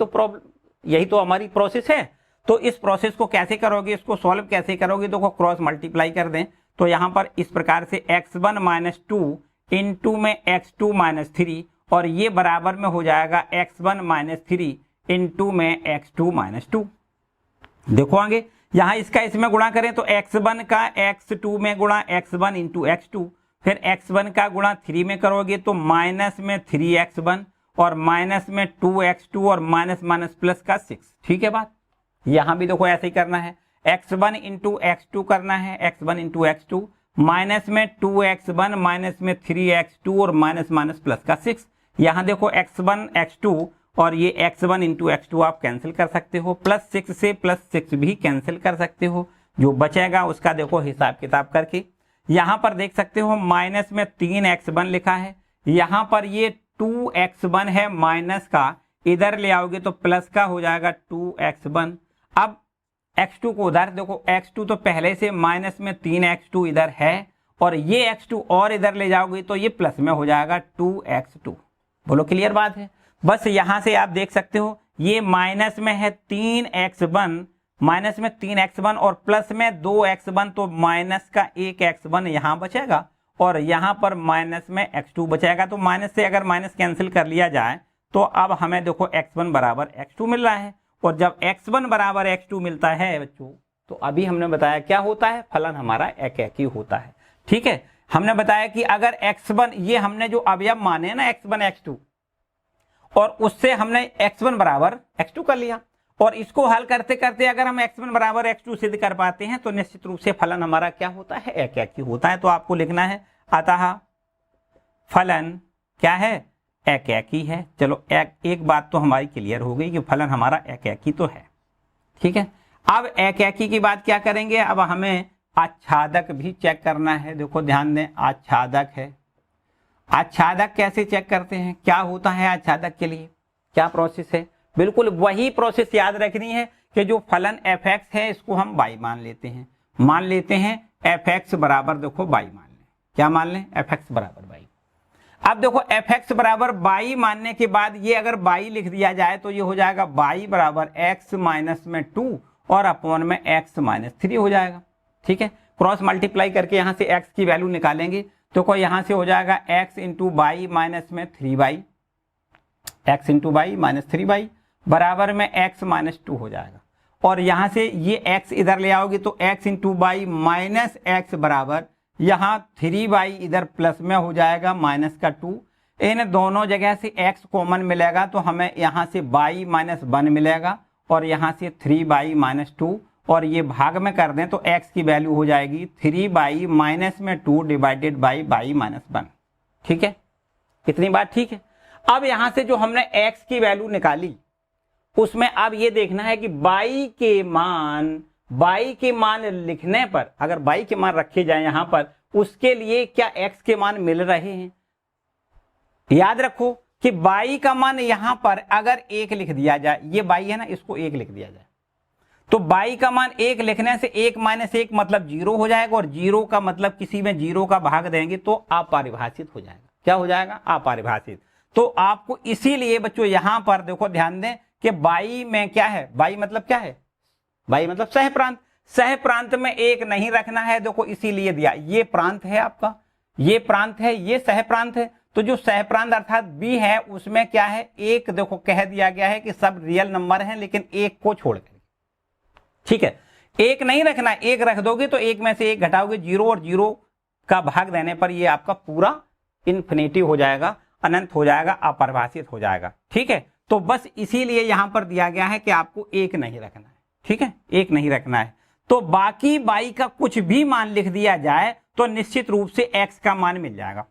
तो हमारी प्रोसेस है। तो इस प्रोसेस को कैसे करोगे, इसको सॉल्व कैसे करोगे, देखो क्रॉस मल्टीप्लाई कर दें तो यहां पर इस प्रकार से x1 माइनस 2 इंटू में x2 माइनस 3, और ये बराबर में हो जाएगा x1 माइनस 3 इंटू में x2 माइनस 2। देखो आगे यहां इसका इसमें गुणा करें तो x1 का x2 में गुणा x1 इंटू x2, फिर x1 का गुणा 3 में करोगे तो माइनस में 3x1 और माइनस में 2x2 और माइनस माइनस प्लस का 6। ठीक है बात। यहां भी देखो ऐसे ही करना है, x1 इंटू x2 करना है, x1 इंटू x2 माइनस में 2x1 माइनस में 3x2 और माइनस माइनस प्लस का 6। यहां देखो x1 x2 और ये x1 इंटू x2 आप कैंसिल कर सकते हो, प्लस 6 से प्लस 6 भी कैंसिल कर सकते हो। जो बचेगा उसका देखो हिसाब किताब करके यहां पर देख सकते हो, माइनस में 3x1 लिखा है, यहां पर ये 2x1 है माइनस का, इधर ले आओगे तो प्लस का हो जाएगा 2x1। अब x2 को उधर देखो, x2 तो पहले से माइनस में 3x2 इधर है और ये x2 और इधर ले जाओगे तो ये प्लस में हो जाएगा 2x2। बोलो क्लियर बात है। बस यहां से आप देख सकते हो ये माइनस में है 3x1, माइनस में 3x1 और प्लस में 2x1, तो माइनस का 1x1 यहां बचेगा और यहां पर माइनस में x2 बचेगा। तो माइनस से अगर माइनस कैंसिल कर लिया जाए तो अब हमें देखो x1 बराबर x2 मिल रहा है, और जब x1 बराबर x2 मिलता है बच्चों तो अभी हमने बताया क्या होता है, फलन हमारा एकाकी होता है। ठीक है, हमने बताया कि अगर x1, ये हमने जो अवयव माने ना x1 x2, और उससे हमने x1 बराबर x2 कर लिया, और इसको हल करते करते अगर हम x1 बराबर x2 सिद्ध कर पाते हैं तो निश्चित रूप से फलन हमारा क्या होता है, एकाकी होता है। तो आपको लिखना है अतः फलन क्या है, एकाकी है। चलो एक बात तो हमारी क्लियर हो गई कि फलन हमारा एकाकी तो है। ठीक है, अब एकाकी की बात क्या करेंगे, अब हमें आच्छादक भी चेक करना है। देखो ध्यान दें, आच्छादक है, आच्छादक कैसे चेक करते हैं, क्या होता है आच्छादक के लिए, क्या प्रोसेस है, बिल्कुल वही प्रोसेस याद रखनी है कि जो फलन f(x) है इसको हम y मान लेते हैं f(x) बराबर देखो y मान लें, क्या मान लें, f(x) बराबर y। अब देखो f(x) बराबर y मानने के बाद ये अगर y लिख दिया जाए तो ये हो जाएगा y बराबर x माइनस में 2 और अपॉन में x माइनस 3 हो जाएगा। ठीक है, क्रॉस मल्टीप्लाई करके यहाँ से x की वैल्यू निकालेंगे तो यहाँ से हो जाएगा x इंटू बाई माइनस में 3y, x into by minus 3y बराबर में x माइनस 2 हो जाएगा। और यहाँ से ये x इधर ले आओगे तो x into by minus x बराबर यहाँ 3y इधर प्लस में हो जाएगा माइनस का 2। इन दोनों जगह से x कॉमन मिलेगा तो हमें यहाँ से y माइनस 1 मिलेगा और यहाँ से 3y माइनस 2, और ये भाग में कर दें तो x की वैल्यू हो जाएगी 3y माइनस में 2 डिवाइडेड बाई y माइनस 1। ठीक है, इतनी बात ठीक है। अब यहां से जो हमने x की वैल्यू निकाली उसमें अब ये देखना है कि y के मान लिखने पर, अगर y के मान रखे जाए यहां पर, उसके लिए क्या x के मान मिल रहे हैं। याद रखो कि y का मान यहां पर अगर 1 लिख दिया जाए, ये y है ना, इसको 1 लिख दिया जाए तो y का मान 1 लिखने से 1 माइनस 1 मतलब 0 हो जाएगा, और 0 का मतलब किसी में 0 का भाग देंगे तो अपरिभाषित हो जाएगा। क्या हो जाएगा, अपरिभाषित। तो आपको इसीलिए बच्चों यहां पर देखो ध्यान दें कि y में क्या है, y मतलब क्या है, y मतलब सह प्रांत, सह प्रांत में 1 नहीं रखना है। देखो इसीलिए दिया, ये प्रांत है आपका, ये प्रांत है, ये सह प्रांत है, तो जो सह प्रांत अर्थात b है उसमें क्या है, 1 देखो कह दिया गया है कि सब रियल नंबर है लेकिन 1 को छोड़कर। ठीक है, 1 नहीं रखना, 1 रख दोगे तो 1 में से 1 घटाओगे 0, और 0 का भाग देने पर ये आपका पूरा इन्फिनिटी हो जाएगा, अनंत हो जाएगा, अपरिभाषित हो जाएगा। ठीक है, तो बस इसीलिए यहां पर दिया गया है कि आपको 1 नहीं रखना है। ठीक है, 1 नहीं रखना है, तो बाकी y का कुछ भी मान लिख दिया जाए तो निश्चित रूप से x का मान मिल जाएगा।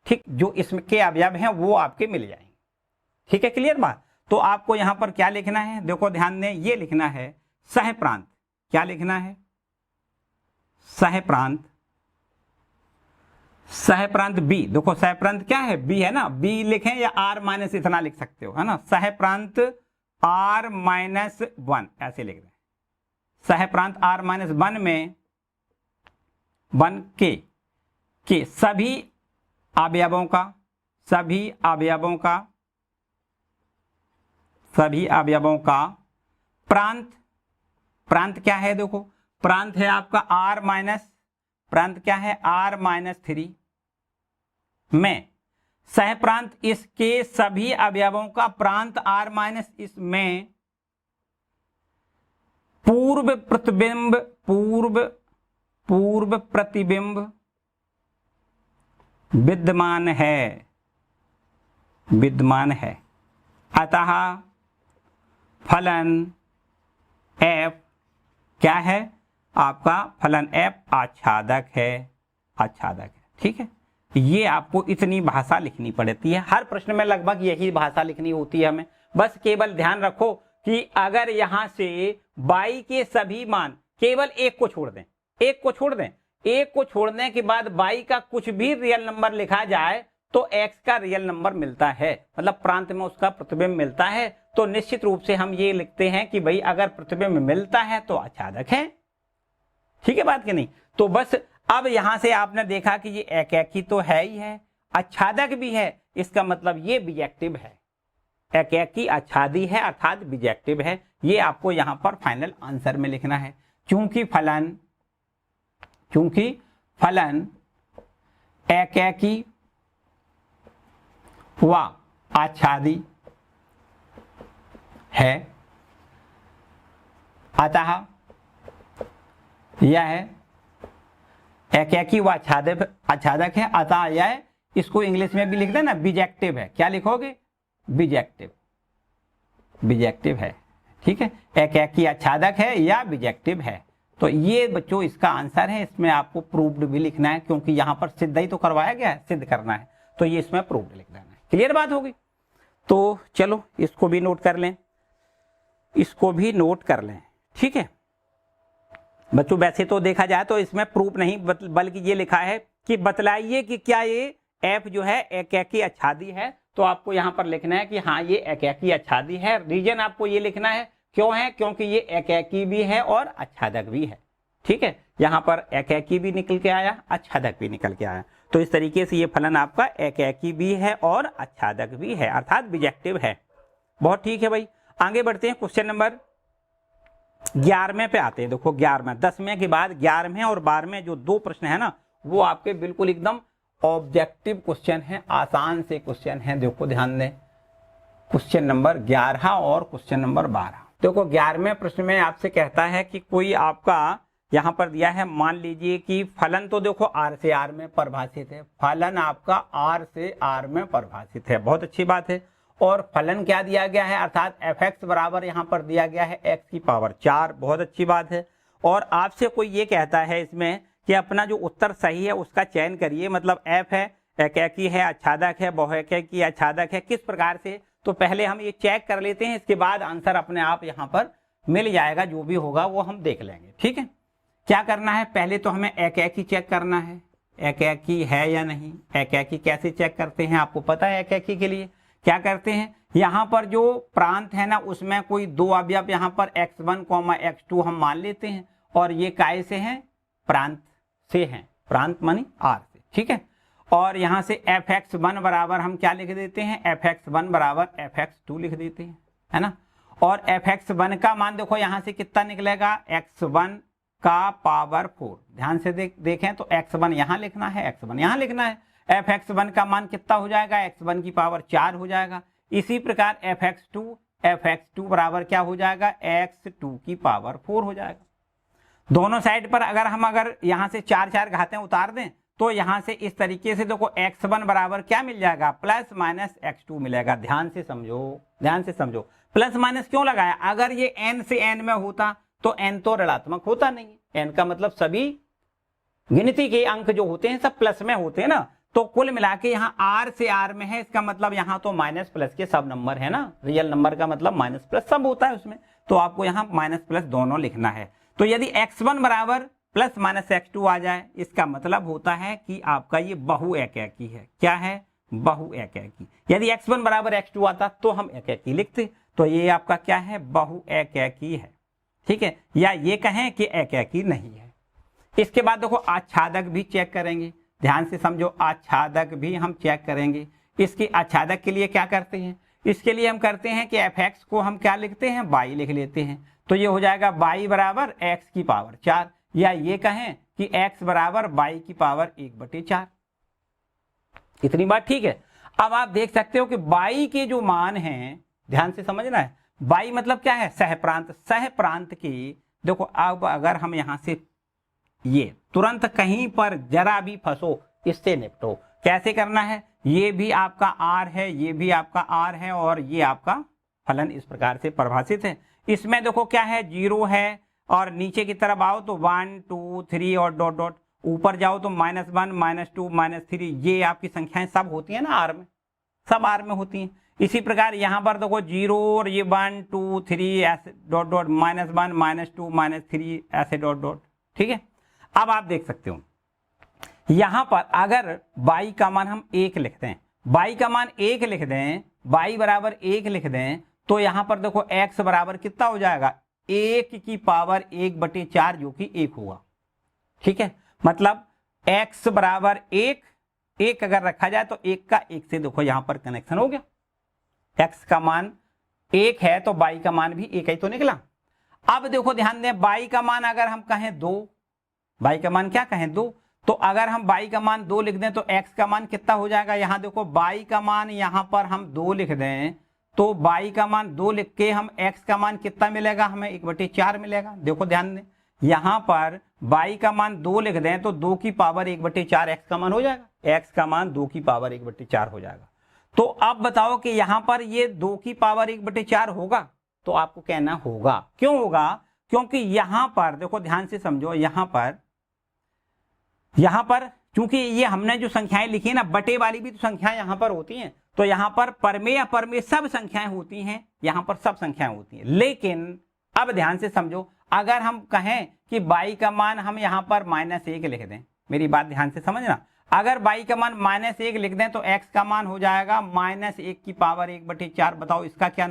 ठीक, जो इसके अवयव हैं वो आपके मिल जाएंगे। ठीक है, क्लियर बात। तो आपको यहां पर क्या लिखना है, देखो ध्यान दें, ये लिखना है सह प्रांत। क्या लिखना है, सह प्रांत, सह प्रांत b। देखो सह प्रांत क्या है, b है ना, b लिखें या r माइनस इतना लिख सकते हो, है ना, सह प्रांत r माइनस 1 ऐसे लिख दें। सह प्रांत r माइनस 1 में 1 के सभी अवयवों का, सभी अवयवों का प्रांत, प्रांत क्या है, देखो प्रांत है आपका r माइनस, प्रांत क्या है r माइनस 3 में सह प्रांत इसके सभी अवयवों का प्रांत r माइनस इसमें पूर्व प्रतिबिंब विद्यमान है, विद्यमान है। अतः फलन f क्या है, आपका फलन f आच्छादक है, आच्छादक है। ठीक है, ये आपको इतनी भाषा लिखनी पड़ती है। हर प्रश्न में लगभग यही भाषा लिखनी होती है हमें। बस केवल ध्यान रखो कि अगर यहां से y के सभी मान, केवल एक को छोड़ दें, एक को छोड़ दें, एक को छोड़ने के बाद y का कुछ भी रियल नंबर लिखा जाए तो x का रियल नंबर मिलता है, मतलब प्रांत में उसका प्रतिबिंब मिलता है। तो निश्चित रूप से हम ये लिखते हैं कि भाई अगर प्रतिबिंब मिलता है तो आच्छादक है। ठीक है बात कि नहीं? तो बस अब यहां से आपने देखा कि ये एकैकी तो है ही है, आच्छादक भी है, इसका मतलब ये बिजेक्टिव है। एकैकी आच्छादी है अर्थात बिजेक्टिव है। ये आपको यहां पर फाइनल आंसर में लिखना है। चूंकि फलन एकैकी व आच्छादी है, अतः यह एकैकी व आच्छादक है, अतः यह, इसको इंग्लिश में भी लिख देना, बिजेक्टिव है। क्या लिखोगे? बिजेक्टिव, बिजेक्टिव है। ठीक है, एकैकी आच्छादक है या बिजेक्टिव है। तो ये बच्चों इसका आंसर है। इसमें आपको प्रूव्ड भी लिखना है क्योंकि यहां पर सिद्ध ही तो करवाया गया है, सिद्ध करना है, तो ये इसमें प्रूव्ड लिख देना है। क्लियर बात होगी? तो चलो इसको भी नोट कर लें, इसको भी नोट कर लें। ठीक है बच्चों, वैसे तो देखा जाए तो इसमें प्रूफ नहीं बल्कि ये लिखा है कि बतलाइए कि क्या ये f जो है एकैकी आच्छादी है। तो आपको यहां पर लिखना है कि हाँ ये एकैकी आच्छादी है। रीजन आपको ये लिखना है, क्यों है? क्योंकि ये एकैकी भी है और आच्छादक भी है। ठीक है, यहां पर एकैकी भी निकल के आया, आच्छादक भी निकल के आया। तो इस तरीके से ये फलन आपका एकैकी भी है और आच्छादक भी है अर्थात बिजेक्टिव है। बहुत ठीक है भाई, आगे बढ़ते हैं। क्वेश्चन नंबर 11वें पे आते हैं। देखो 11वें, 10वें के बाद 11वें और 12वें जो दो प्रश्न है ना, वो आपके बिल्कुल एकदम ऑब्जेक्टिव क्वेश्चन है, आसान से क्वेश्चन है। देखो ध्यान दें, क्वेश्चन नंबर 11 और क्वेश्चन नंबर 12। देखो 11वें प्रश्न में आपसे कहता है कि कोई आपका यहां पर दिया है, मान लीजिए कि फलन तो देखो r से r में परिभाषित है, फलन आपका r से r में परिभाषित है। बहुत अच्छी बात है। और फलन क्या दिया गया है, अर्थात fx बराबर यहां पर दिया गया है x की पावर 4। बहुत अच्छी बात है। और आपसे कोई ये कहता है इसमें कि अपना जो उत्तर सही है उसका चयन करिए, मतलब f है, एकैकी है, आच्छादक है, बहुएकैकी आच्छादक है, किस प्रकार से। तो पहले हम ये चेक कर लेते हैं, इसके बाद आंसर अपने आप यहाँ पर मिल जाएगा, जो भी होगा वो हम देख लेंगे। ठीक है, क्या करना है, पहले तो हमें एकैकी चेक करना है, एकैकी है या नहीं। एकैकी कैसे चेक करते हैं, आपको पता है। एकैकी के लिए क्या करते हैं, यहाँ पर जो प्रांत है ना उसमें कोई दो अवयव यहाँ पर x1, x2 हम मान लेते हैं, और ये काय से हैं, प्रांत से हैं, प्रांत मानी r से। ठीक है, और यहाँ से fx1 बराबर हम क्या लिख देते हैं, fx1 बराबर fx2 लिख देते हैं, है ना। और fx1 का मान देखो यहाँ से कितना निकलेगा, x1 का पावर 4। ध्यान से देखें तो x1 यहाँ लिखना है, x1 यहाँ लिखना है। fx1 का मान कितना हो जाएगा, x1 की पावर 4 हो जाएगा। इसी प्रकार fx2 बराबर क्या हो जाएगा, x2 की पावर 4 हो जाएगा। दोनों साइड पर अगर यहाँ से 4 घातें उतार दें तो यहाँ से इस तरीके से देखो x1 बराबर क्या मिल जाएगा, प्लस माइनस x2 मिलेगा। ध्यान से समझो, ध्यान से समझो। प्लस माइनस क्यों लगाया, अगर ये n से n में होता तो n तो ऋणात्मक होता नहीं है। n का मतलब सभी गिनती के अंक जो होते हैं सब प्लस में होते हैं ना। तो कुल मिला के यहाँ r से r में है, इसका मतलब यहाँ तो माइनस प्लस के सब नंबर है ना। रियल नंबर का मतलब माइनस प्लस सब होता है उसमें, तो आपको यहाँ माइनस प्लस दोनों लिखना है। तो यदि x1 बराबर प्लस माइनस x2 आ जाए, इसका मतलब होता है कि आपका ये बहुएकैकी है। क्या है, बहुएकैकी। यदि x1 बराबर x2 आता तो हम एकैकी लिखते, तो ये आपका क्या है, बहुएकैकी है। ठीक है, या ये कहें कि एकैकी नहीं है। इसके बाद देखो आच्छादक भी चेक करेंगे। ध्यान से समझो, आच्छादक भी हम चेक करेंगे। इसकी आच्छादक के लिए क्या करते हैं, इसके लिए हम करते हैं कि fx को हम क्या लिखते हैं, y लिख लेते हैं। तो ये हो जाएगा y बराबर x की पावर 4, या ये कहें कि x बराबर y की पावर 1/4। इतनी बात ठीक है। अब आप देख सकते हो कि y के जो मान हैं, ध्यान से समझना है, y मतलब क्या है, सहप्रांत। सहप्रांत की देखो, अब अगर हम यहां से ये तुरंत कहीं पर जरा भी फंसो, इससे निपटो। कैसे करना है, ये भी आपका आर है, ये भी आपका आर है और ये आपका फलन इस प्रकार से परिभाषित है। इसमें देखो क्या है, 0 है और नीचे की तरफ आओ तो 1 2 3 और डॉट डॉट, ऊपर जाओ तो -1 -2 -3, ये आपकी संख्याएं सब होती है ना आर में, सब आर में होती हैं। इसी प्रकार यहाँ पर देखो 0 और ये 1 2 3 ऐसे डॉट डॉट, -1 -2 -3 ऐसे डॉट डॉट, ठीक है। अब आप देख सकते हो यहाँ पर अगर y का मान हम 1 लिखते हैं, y का मान 1 लिख दें, y बराबर 1 लिख दें, तो यहाँ पर देखो x बराबर कितना हो जाएगा, 1 की पावर 1/4 जो कि 1 होगा, ठीक है। मतलब x बराबर 1 अगर रखा जाए तो 1 का 1 से देखो यहाँ पर कनेक्शन हो गया, x का मान 1 है तो y का मान भी 1 ही तो निकला। अब देखो ध्यान दें, y का मान अगर हम कहें 2, y का मान क्या कहें 2, तो अगर हम y का मान 2 लिख दें तो x का मान कितना हो जाएगा, यहाँ देखो y का मान यहाँ पर हम 2 लिख दें तो y का मान 2 लिख के हम x का मान कितना मिलेगा, हमें 1/4 मिलेगा। देखो ध्यान दें, यहाँ पर y का मान 2 लिख दें तो 2 की पावर 1/4 x का मान हो जाएगा, x का मान 2 की पावर 1/4 हो जाएगा। तो अब बताओ कि यहाँ पर ये 2 की पावर 1/4 होगा, तो आपको कहना होगा। क्यों होगा, क्योंकि यहाँ पर देखो ध्यान से समझो, यहाँ पर चूंकि ये हमने जो संख्याएं लिखी ना, बटे वाली भी तो संख्याएं यहाँ पर होती हैं, तो यहाँ पर परमेय अपरमेय सब संख्याएं होती हैं, यहाँ पर सब संख्याएं होती हैं। लेकिन अब ध्यान से समझो, अगर हम कहें कि y का मान हम यहाँ पर -1 लिख दें, मेरी बात ध्यान से समझना, अगर y का मान -1 लिख दें तो x का मान हो जाएगा -1 की पावर 1/4। बताओ इसका क्या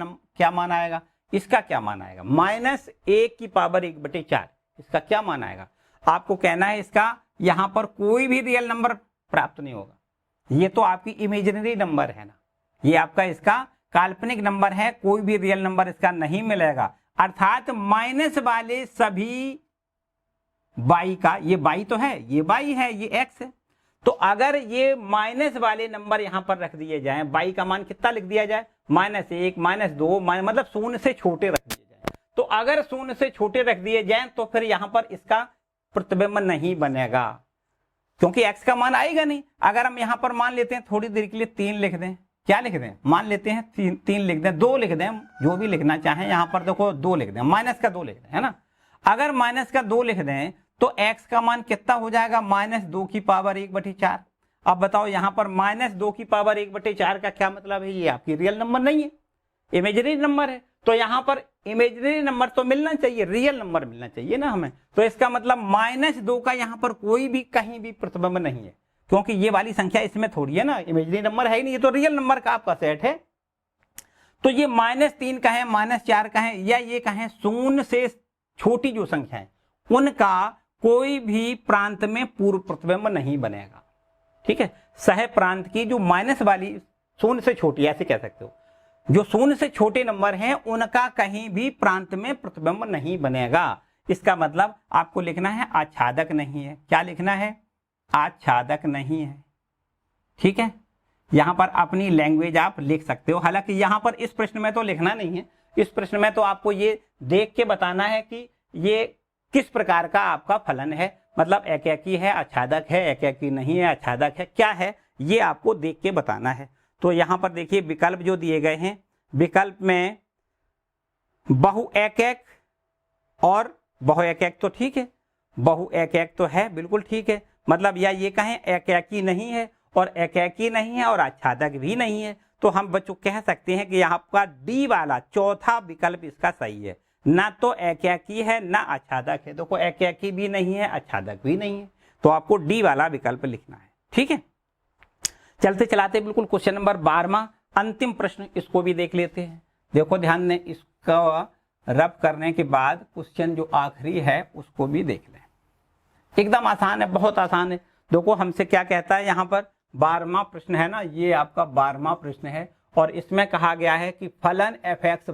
मान आएगा, इसका क्या मान आएगा, -1 की पावर 1/4, इसका क्या मान आएगा। आपको कहना है इसका यहाँ पर कोई भी रियल नंबर प्राप्त नहीं होगा, ये तो आपकी इमेजिनरी नंबर है ना, ये आपका इसका काल्पनिक नंबर है, कोई भी रियल नंबर इसका नहीं मिलेगा। अर्थात माइनस वाले सभी y का, ये y तो है, ये y है, ये x है, तो अगर ये माइनस वाले नंबर यहाँ पर रख दिए जाएं, y का मान कितना लिख दिया जाए, -1 -2 मतलब 0 से छोटे रख दिए जाए, तो अगर 0 से छोटे रख दिए जाएं तो फिर यहाँ पर इसका प्रतिबिंब नहीं बनेगा, क्योंकि x का मान आएगा नहीं। अगर हम यहाँ पर मान लेते हैं थोड़ी देर के लिए 3 लिख दें, क्या लिख दें, मान लेते हैं 3 लिख दें, 2 लिख दें, जो भी लिखना चाहें, यहाँ पर देखो 2 लिख दें, -का 2 लिख दें, है ना। अगर -का 2 लिख दें तो x का मान कितना हो जाएगा, -2 की पावर 1/4। अब बताओ यहाँ पर -2 की पावर 1/4 का क्या मतलब है, ये आपकी रियल नंबर नहीं है, इमेजिनरी नंबर है। तो यहाँ पर इमेजिनरी नंबर तो मिलना चाहिए, रियल नंबर मिलना चाहिए ना हमें, तो इसका मतलब -2 का यहाँ पर कोई भी कहीं भी प्रतिबिंब नहीं है, क्योंकि ये वाली संख्या इसमें थोड़ी है ना, इमेजिनरी नंबर है ही नहीं, ये तो रियल नंबर का आपका सेट है। तो ये -3 कहें, -4 कहें, या ये कहें 0 से छोटी जो संख्या है उनका कोई भी प्रांत में पूर्व प्रतिबिंब नहीं बनेगा, ठीक है। सह प्रांत की जो माइनस वाली 0 से छोटी, ऐसे कह सकते हो, जो 0 से छोटे नंबर हैं उनका कहीं भी प्रांत में प्रतिबिंब नहीं बनेगा। इसका मतलब आपको लिखना है आच्छादक नहीं है। क्या लिखना है, आच्छादक नहीं है, ठीक है। यहां पर अपनी लैंग्वेज आप लिख सकते हो, हालांकि यहां पर इस प्रश्न में तो लिखना नहीं है, इस प्रश्न में तो आपको ये देख के बताना है कि ये किस प्रकार का आपका फलन है, मतलब एकाकी है, आच्छादक है, एकाकी नहीं है, आच्छादक है, क्या है, ये आपको देख के बताना है। तो यहां पर देखिए विकल्प जो दिए गए हैं, विकल्प में बहु एक और बहु एक तो ठीक है, बहु एक तो है, बिल्कुल ठीक है, मतलब या ये कहें एकाकी नहीं है और एकाकी नहीं है और आच्छादक भी नहीं है, तो हम बच्चों कह सकते हैं कि यहाँ का डी वाला चौथा विकल्प इसका सही है, ना तो एकाकी है ना आच्छादक है। देखो एकाकी भी नहीं है, आच्छादक भी नहीं है, तो आपको डी वाला विकल्प लिखना है, ठीक है। चलते चलाते बिल्कुल क्वेश्चन नंबर 12वां अंतिम प्रश्न, इसको भी देख लेते हैं। देखो ध्यान दें, इसका रब करने के बाद क्वेश्चन जो आखिरी है उसको भी देख लें, एकदम आसान है, बहुत आसान है। देखो हमसे क्या कहता है, यहाँ पर 12वां प्रश्न है ना, ये आपका 12वां प्रश्न है और इसमें कहा गया है कि फलन f(x)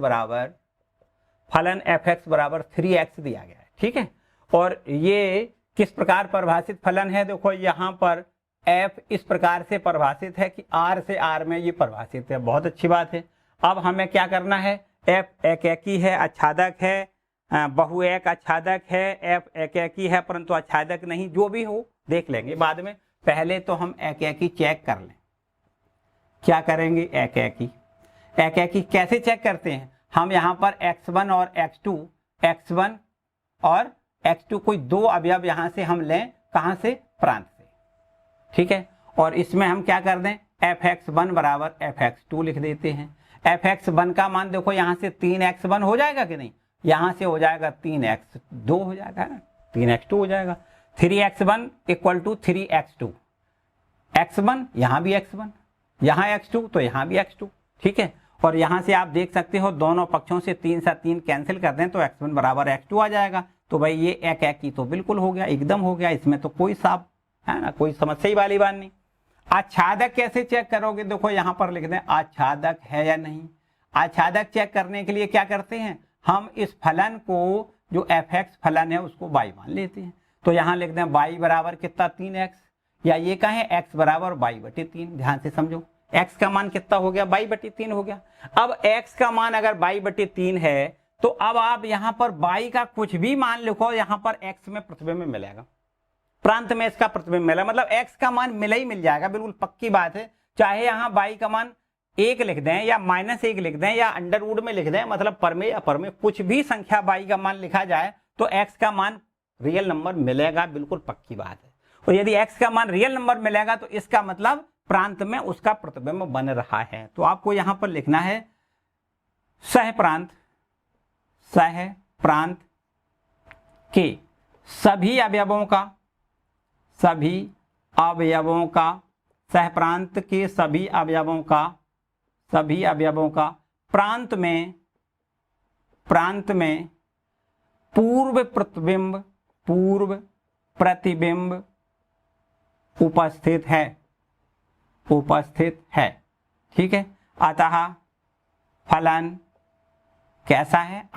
बराबर 3x दिया गया है, ठीक है। और ये किस प्रकार परिभाषित फलन है, देखो यहाँ पर f इस प्रकार से परिभाषित है कि r से r में ये परिभाषित है, बहुत अच्छी बात है। अब हमें क्या करना है, f एकाकी है, आच्छादक है, बहु एक आच्छादक है, f एकाकी है परंतु आच्छादक नहीं, जो भी हो देख लेंगे बाद में। पहले तो हम एक एक ही चेक कर लें। क्या करेंगे? एक एक ही कैसे चेक करते हैं? हम यहाँ पर x1 और x1 और x2 कोई दो अवयव यहाँ से हम लें, कहाँ से? प्रांत से, ठीक है। और इसमें हम क्या कर दें? fx1 बराबर fx2 लिख देते हैं। fx1 का मान देखो यहाँ से 3x1 हो जाएगा कि नहीं? यहाँ से हो जाएगा 3x2 हो जाएगा ना, 3x2 हो जाएगा। 3x1 equal to 3x2, x1 यहाँ भी x1, यहाँ x2 तो यहाँ भी x2, ठीक है। और यहाँ से आप देख सकते हो दोनों पक्षों से 3 से 3 कैंसिल कर दें तो x1 बराबर x2 आ जाएगा। तो भाई ये एक एक ही तो बिल्कुल हो गया, एकदम हो गया, इसमें तो कोई साफ है ना, कोई समस्या ही वाली बात नहीं। आच्छादक कैसे चेक करोगे? देखो यहाँ पर लिख दें आच्छादक है या नहीं। आच्छादक चेक करने के लिए क्या करते हैं? हम इस फलन को, जो fx फलन है, उसको y मान लेते हैं। तो यहाँ लिख दें y बराबर कितना? 3x, या ये कहें x बराबर y/3। ध्यान से समझो, x का मान कितना हो गया? y/3 हो गया। अब x का मान अगर y/3 है तो अब आप यहाँ पर y का कुछ भी मान लिखो, यहाँ पर x में प्रतिबिंब मिलेगा, प्रांत में इसका प्रतिबिंब मिला, मतलब x का मान मिला ही मिल जाएगा, बिल्कुल पक्की बात है। चाहे यहाँ y का मान 1 लिख दें या -1 लिख दें या अंडर रूट में लिख दें, मतलब पर में या पर में कुछ भी संख्या y का मान लिखा जाए तो x का मान रियल नंबर मिलेगा, बिल्कुल पक्की बात है। और यदि x का मान रियल नंबर मिलेगा तो इसका मतलब प्रांत में उसका प्रतिबिंब बन रहा है। तो आपको यहां पर लिखना है सह प्रांत के सभी अवयवों का सह प्रांत के सभी अवयवों का प्रांत में पूर्व प्रतिबिंब उपस्थित है, ठीक है। अतः फलन कैसा है?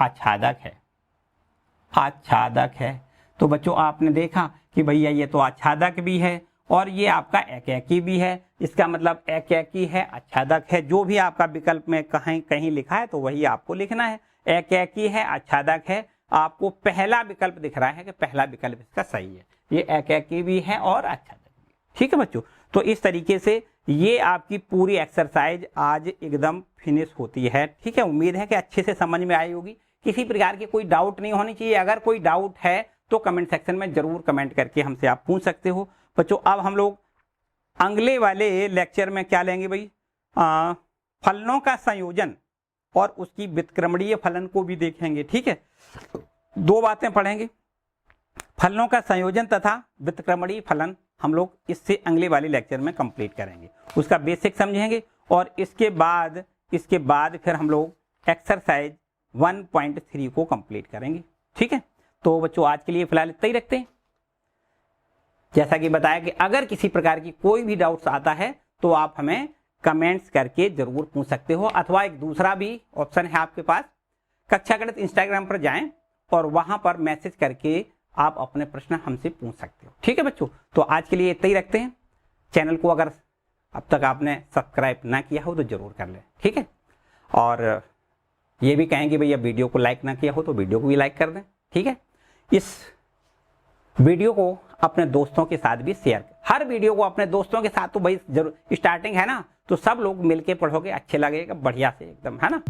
आच्छादक है। तो बच्चों आपने देखा कि भैया ये तो आच्छादक भी है और ये आपका एकेकी भी है, इसका मतलब एकेकी है, आच्छादक है। जो भी आपका विकल्प में कहीं लिखा है तो वही आपको लिखना है। एकेकी है, आच्छादक है। आपको पहला विकल्प दिख रहा है कि पहला विकल्प इसका सही है, ये एकेकी भी है और आच्छादक भी, ठीक है बच्चों। तो इस तरीके से ये आपकी पूरी एक्सरसाइज आज एकदम फिनिश होती है, ठीक है। उम्मीद है कि अच्छे से समझ में आई होगी, किसी प्रकार की कोई डाउट नहीं होनी चाहिए। अगर कोई डाउट है तो कमेंट सेक्शन में जरूर कमेंट करके हमसे आप पूछ सकते हो बच्चों। अब हम लोग अगले वाले लेक्चर में क्या लेंगे भाई? फलनों का संयोजन और उसकी व्युत्क्रमणीय फलन को भी देखेंगे, ठीक है। दो बातें पढ़ेंगे, फलनों का संयोजन तथा व्युत्क्रमणीय फलन हम लोग इससे अगले वाले लेक्चर में कंप्लीट करेंगे, उसका बेसिक समझेंगे। और इसके बाद फिर हम लोग एक्सरसाइज 1.3 को कंप्लीट करेंगे, ठीक है। तो बच्चों आज के लिए फिलहाल इतना ही रखते हैं। जैसा कि बताया कि अगर किसी प्रकार की कोई भी डाउट्स आता है तो आप हमें कमेंट्स करके जरूर पूछ सकते हो, अथवा एक दूसरा भी ऑप्शन है आपके पास, कक्षा गणित इंस्टाग्राम पर जाएं और वहां पर मैसेज करके आप अपने प्रश्न हमसे पूछ सकते हो, ठीक है बच्चों। तो आज के लिए इतना ही रखते हैं। चैनल को अगर अब तक आपने सब्सक्राइब ना किया हो तो जरूर कर लें, ठीक है। और ये भी कहेंगे भैया वीडियो को लाइक ना किया हो तो वीडियो को भी लाइक कर दें, ठीक है। इस वीडियो को अपने दोस्तों के साथ भी शेयर करें, हर वीडियो को अपने दोस्तों के साथ। तो भाई जरूर, स्टार्टिंग है ना, तो सब लोग मिलके पढ़ोगे, अच्छे लगेगा, बढ़िया से एकदम, है ना।